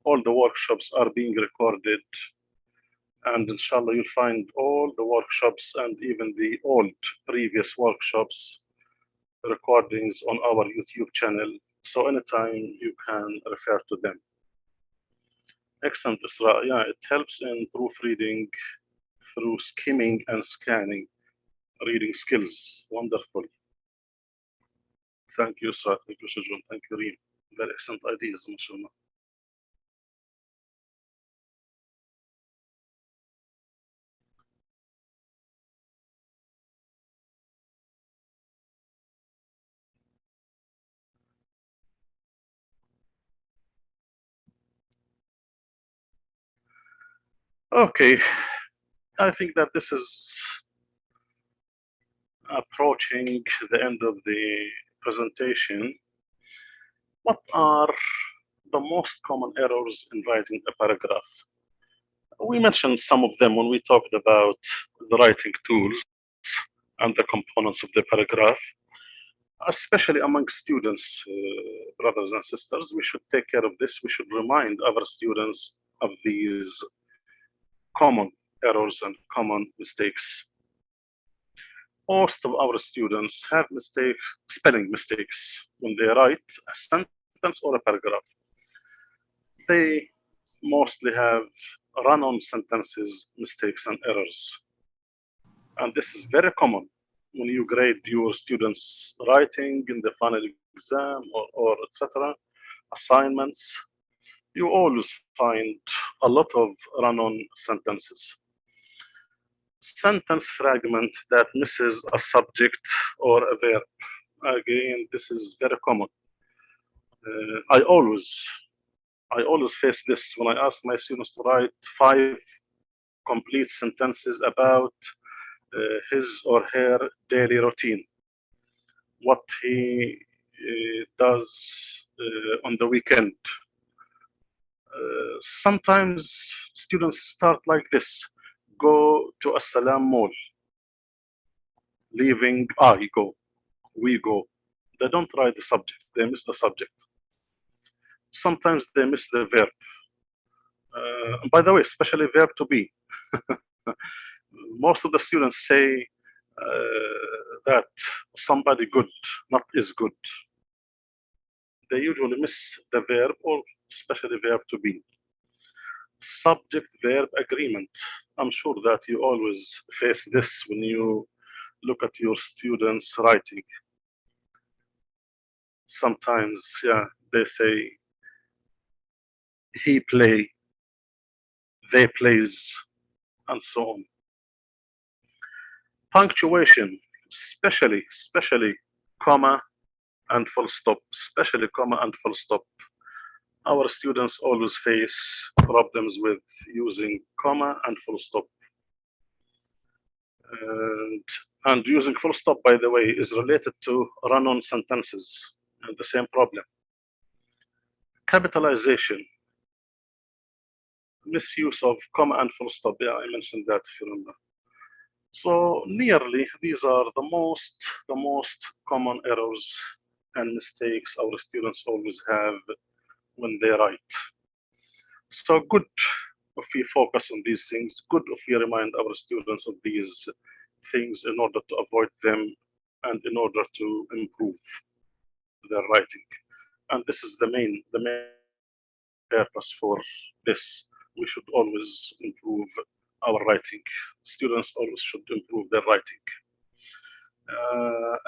all the workshops are being recorded. And inshallah, you'll find all the workshops and even the old previous workshops recordings on our YouTube channel. So anytime you can refer to them. Excellent, Isra. Yeah, it helps in proofreading through skimming and scanning, reading skills. Wonderful. Thank you, Isra. Thank you, Shujun. Thank you, Reem. Very excellent ideas, mashallah. Okay, I think that this is approaching the end of the presentation. What are the most common errors in writing a paragraph? We mentioned some of them when we talked about the writing tools and the components of the paragraph, especially among students, brothers and sisters. We should take care of this. We should remind other students of these common errors and common mistakes. Most of our students have spelling mistakes when they write a sentence or a paragraph. They mostly have run-on sentences, mistakes, and errors. And this is very common when you grade your students' writing in the final exam or etc. assignments. You always find a lot of run-on sentences. Sentence fragment that misses a subject or a verb. Again, this is very common. I always face this when I ask my students to write 5 complete sentences about his or her daily routine, what he does on the weekend. Sometimes students start like this: go to Assalam Mall, leaving, I go, we go. They don't write the subject, they miss the subject. Sometimes they miss the verb. By the way, especially verb to be. Most of the students say that somebody good, not is good. They usually miss the verb, or especially verb to be. Subject-verb agreement. I'm sure that you always face this when you look at your students' writing. Sometimes, yeah, they say he play, they plays, and so on. Punctuation, especially comma and full stop, especially comma and full stop. Our students always face problems with using comma and full stop. And using full stop, by the way, is related to run-on sentences, and the same problem. Capitalization, misuse of comma and full stop. Yeah, I mentioned that, if you remember. So nearly, these are the most common errors and mistakes our students always have when they write. So good if we focus on these things, good if we remind our students of these things in order to avoid them and in order to improve their writing. And this is the main purpose for this. We should always improve our writing. Students always should improve their writing.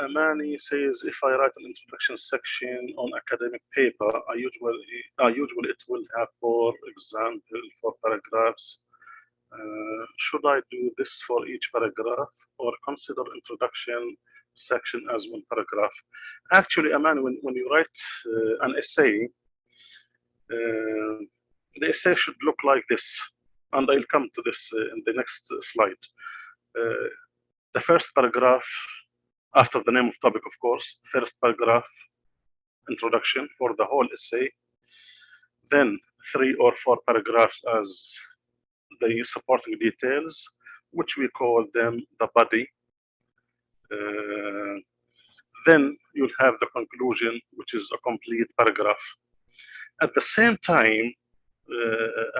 Amani says, if I write an introduction section on academic paper, usually it will have, for example, 4 paragraphs. Should I do this for each paragraph, or consider introduction section as 1 paragraph? Actually, Amani, when you write an essay, the essay should look like this, and I'll come to this in the next slide. The first paragraph, after the name of topic, of course, first paragraph, introduction for the whole essay, then 3 or 4 paragraphs as the supporting details, which we call them the body. Then you'll have the conclusion, which is a complete paragraph. At the same time,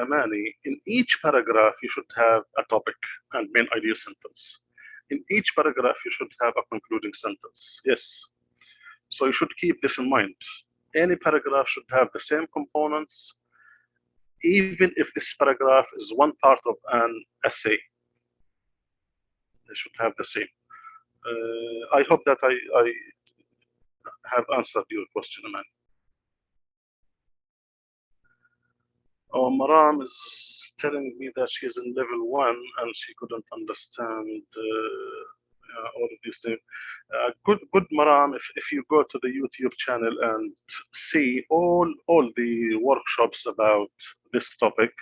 Amani, in each paragraph, you should have a topic and main idea sentence. In each paragraph, you should have a concluding sentence. Yes. So you should keep this in mind. Any paragraph should have the same components, even if this paragraph is one part of an essay. They should have the same. I hope that I have answered your question, Aman. Oh, Maram is telling me that she's in level 1 and she couldn't understand all of these things. Good, Maram. If you go to the YouTube channel and see all the workshops about this topic,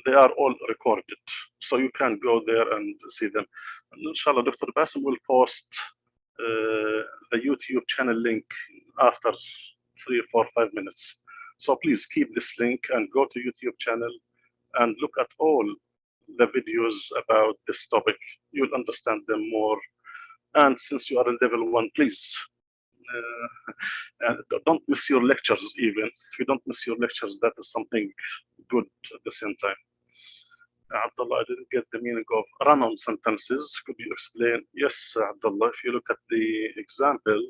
they are all recorded, so you can go there and see them. And inshallah, Dr. Basim will post the YouTube channel link after 3 or 5 minutes. So please keep this link and go to YouTube channel and look at all the videos about this topic. You'll understand them more. And since you are in level 1, please don't miss your lectures. Even if you don't miss your lectures, that is something good at the same time. Abdullah, I didn't get the meaning of run-on sentences. Could you explain? Yes, Abdullah, if you look at the example,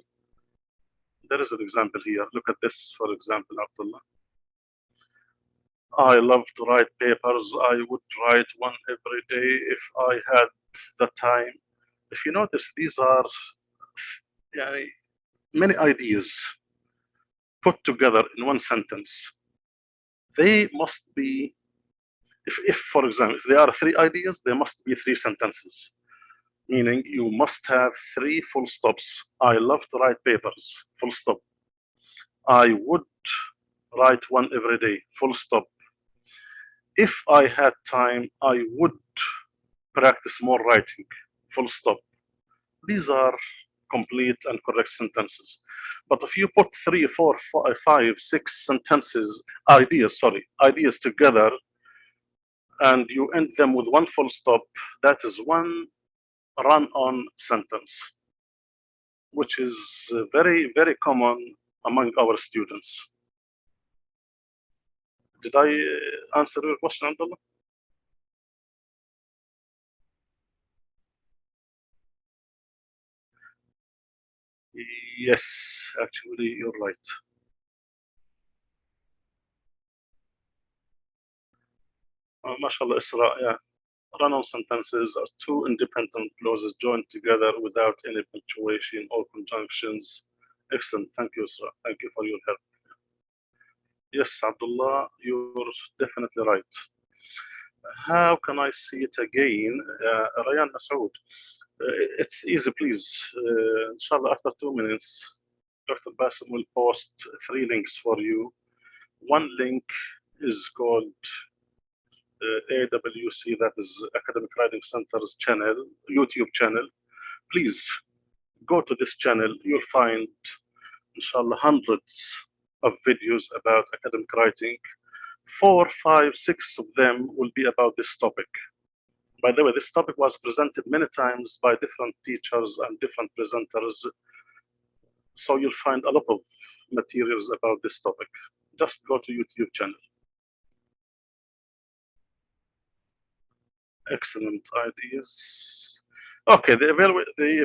there is an example here. Look at this, for example, Abdullah. I love to write papers. I would write one every day if I had the time. If you notice, these are many ideas put together in one sentence. They must be, if for example, if there are 3 ideas, there must be 3 sentences. Meaning you must have 3 full stops. I love to write papers, full stop. I would write one every day, full stop. If I had time, I would practice more writing, full stop. These are complete and correct sentences. But if you put 3, 4, 5, 6 sentences, ideas together, and you end them with one full stop, that is one run-on sentence, which is very, very common among our students. Did I answer your question, Abdullah? Yes, actually, you're right. MashaAllah, Isra, yeah. Run-on sentences are 2 independent clauses joined together without any punctuation or conjunctions. Excellent. Thank you, Isra. Thank you for your help. Yes, Abdullah, you're definitely right. How can I see it again? Rayan Masood. It's easy, please. Inshallah, after 2 minutes, Dr. Basim will post 3 links for you. One link is called AWC, that is Academic Writing Center's channel, YouTube channel. Please go to this channel. You'll find, inshallah, hundreds of videos about academic writing. 4, 5, 6 of them will be about this topic. By the way, this topic was presented many times by different teachers and different presenters. So you'll find a lot of materials about this topic. Just go to YouTube channel. Excellent ideas. Okay, the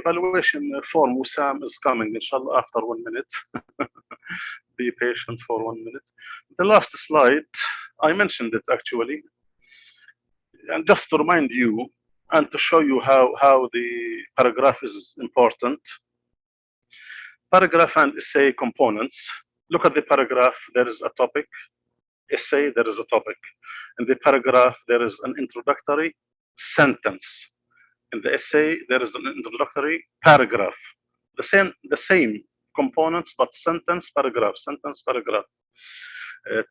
evaluation form, Wissam, is coming, inshallah, after 1 minute. Be patient for 1 minute. The last slide, I mentioned it actually. And just to remind you and to show you how the paragraph is important. Paragraph and essay components. Look at the paragraph, there is a topic. Essay, there is a topic. In the paragraph, there is an introductory sentence. In the essay, there is an introductory paragraph. The same components, but sentence, paragraph, sentence, paragraph.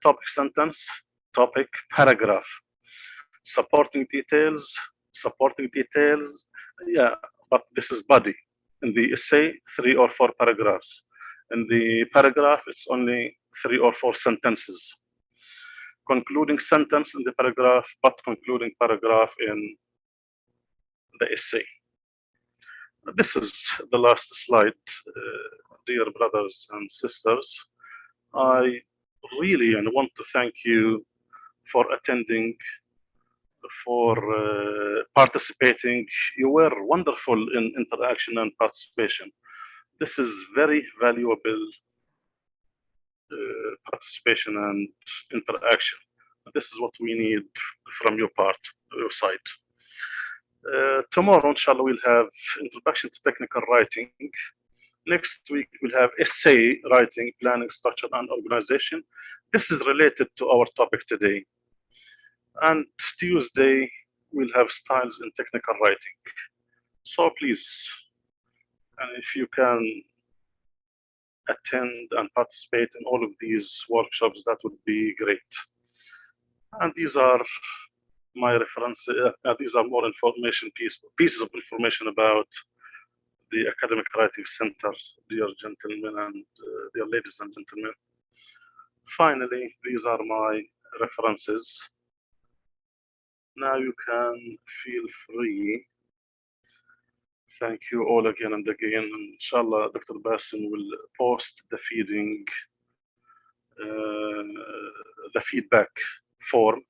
Topic, sentence, topic, paragraph. Supporting details, yeah, but this is body. In the essay, 3 or 4 paragraphs. In the paragraph, it's only 3 or 4 sentences. Concluding sentence in the paragraph, but concluding paragraph in the essay. This is the last slide, dear brothers and sisters. I really want to thank you for attending, for participating. You were wonderful in interaction and participation. This is very valuable participation and interaction. This is what we need from your side. Tomorrow, inshallah, we'll have Introduction to Technical Writing. Next week, we'll have Essay Writing, Planning, Structure, and Organization. This is related to our topic today. And Tuesday, we'll have Styles in Technical Writing. So please, and if you can attend and participate in all of these workshops, that would be great. And these are my references. These are more information pieces of information about the Academic Writing Center, dear gentlemen and dear ladies and gentlemen. Finally, these are my references. Now you can feel free. Thank you all again and again. And inshallah, Dr. Basim will post the feedback form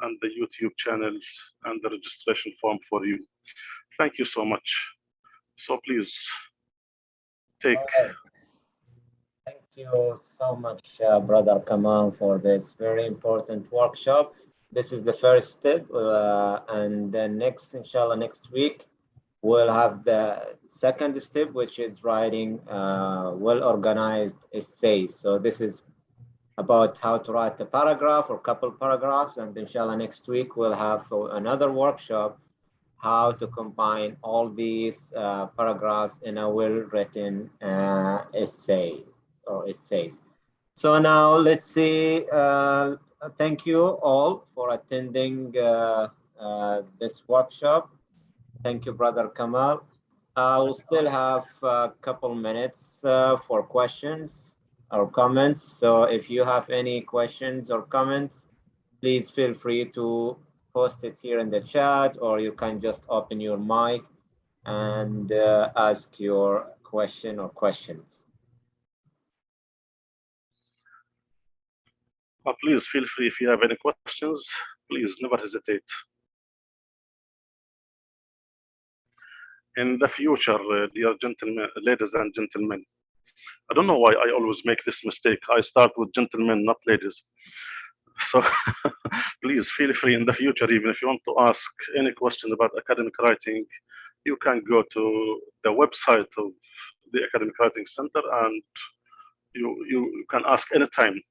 and the YouTube channel and the registration form for you. Thank you so much. So please take. All right. Thank you so much, Brother Kamal, for this very important workshop. This is the first step, and then inshallah, next week, we'll have the second step, which is writing well-organized essays. So this is about how to write a paragraph or couple paragraphs, and inshallah, next week, we'll have another workshop how to combine all these paragraphs in a well-written essay or essays. So now let's see. Thank you all for attending this workshop. Thank you, Brother Kamal. We'll still have a couple minutes for questions or comments. So if you have any questions or comments, please feel free to post it here in the chat, or you can just open your mic and ask your question or questions. Please feel free if you have any questions. Please never hesitate. In the future, dear gentlemen, ladies and gentlemen, I don't know why I always make this mistake. I start with gentlemen, not ladies. So please feel free in the future, even if you want to ask any question about academic writing, you can go to the website of the Academic Writing Center and you can ask anytime.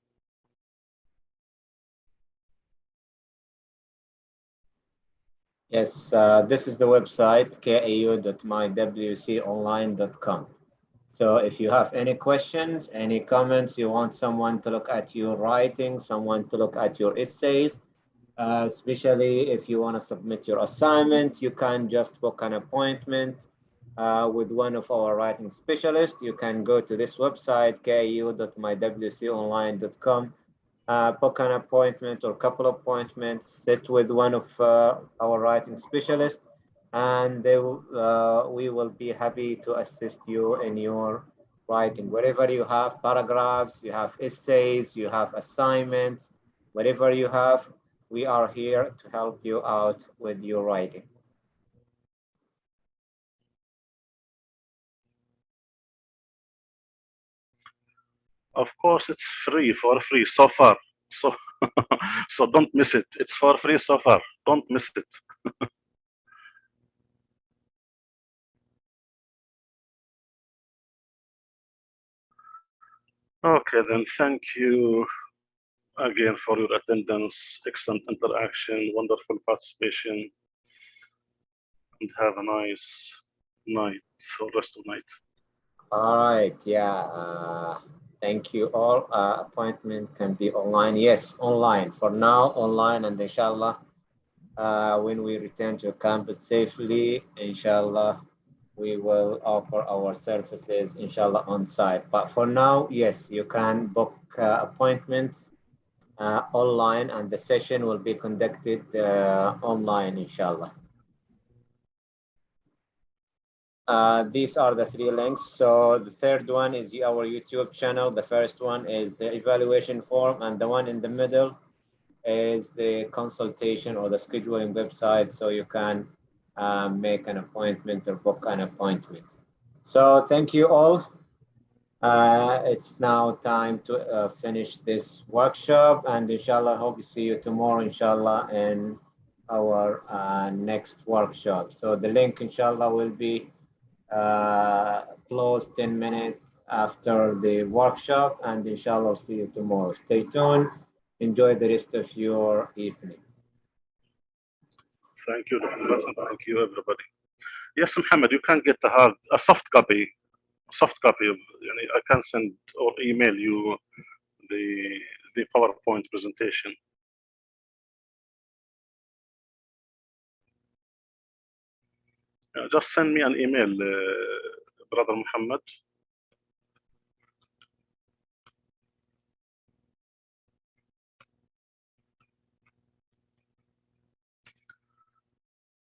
Yes, this is the website, kau.mywconline.com. So if you have any questions, any comments, you want someone to look at your writing, someone to look at your essays, especially if you want to submit your assignment, you can just book an appointment with one of our writing specialists. You can go to this website, kau.mywconline.com, book an appointment or couple appointments, sit with one of our writing specialists, and we will be happy to assist you in your writing. Whatever you have, paragraphs, you have essays, you have assignments, whatever you have, we are here to help you out with your writing. Of course, it's free, for free so far. So, so don't miss it. It's for free so far. Don't miss it. Okay, then thank you again for your attendance, excellent interaction, wonderful participation, and have a nice night or rest of night. All right, yeah. Thank you all. Appointment can be online. Yes, online. For now, online, and inshallah, when we return to campus safely, inshallah, we will offer our services, inshallah, on site. But for now, yes, you can book appointments online, and the session will be conducted online, inshallah. These are the three links. So the third one is our YouTube channel. The first one is the evaluation form, and the one in the middle is the consultation or the scheduling website, so you can make an appointment or book an appointment. So thank you all. It's now time to finish this workshop, and inshallah, hope to see you tomorrow, inshallah, in our next workshop. So the link, inshallah, will be closed 10 minutes after the workshop, and inshallah, I'll see you tomorrow. Stay tuned. Enjoy the rest of your evening. Thank you, Dr. Hassan. Thank you, everybody. Yes, Muhammad, you can get a soft copy of, I can send or email you the PowerPoint presentation. Just send me an email, Brother Muhammad.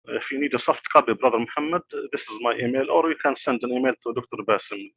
If you need a soft copy, Brother Muhammad, this is my email, or you can send an email to Dr. Basim.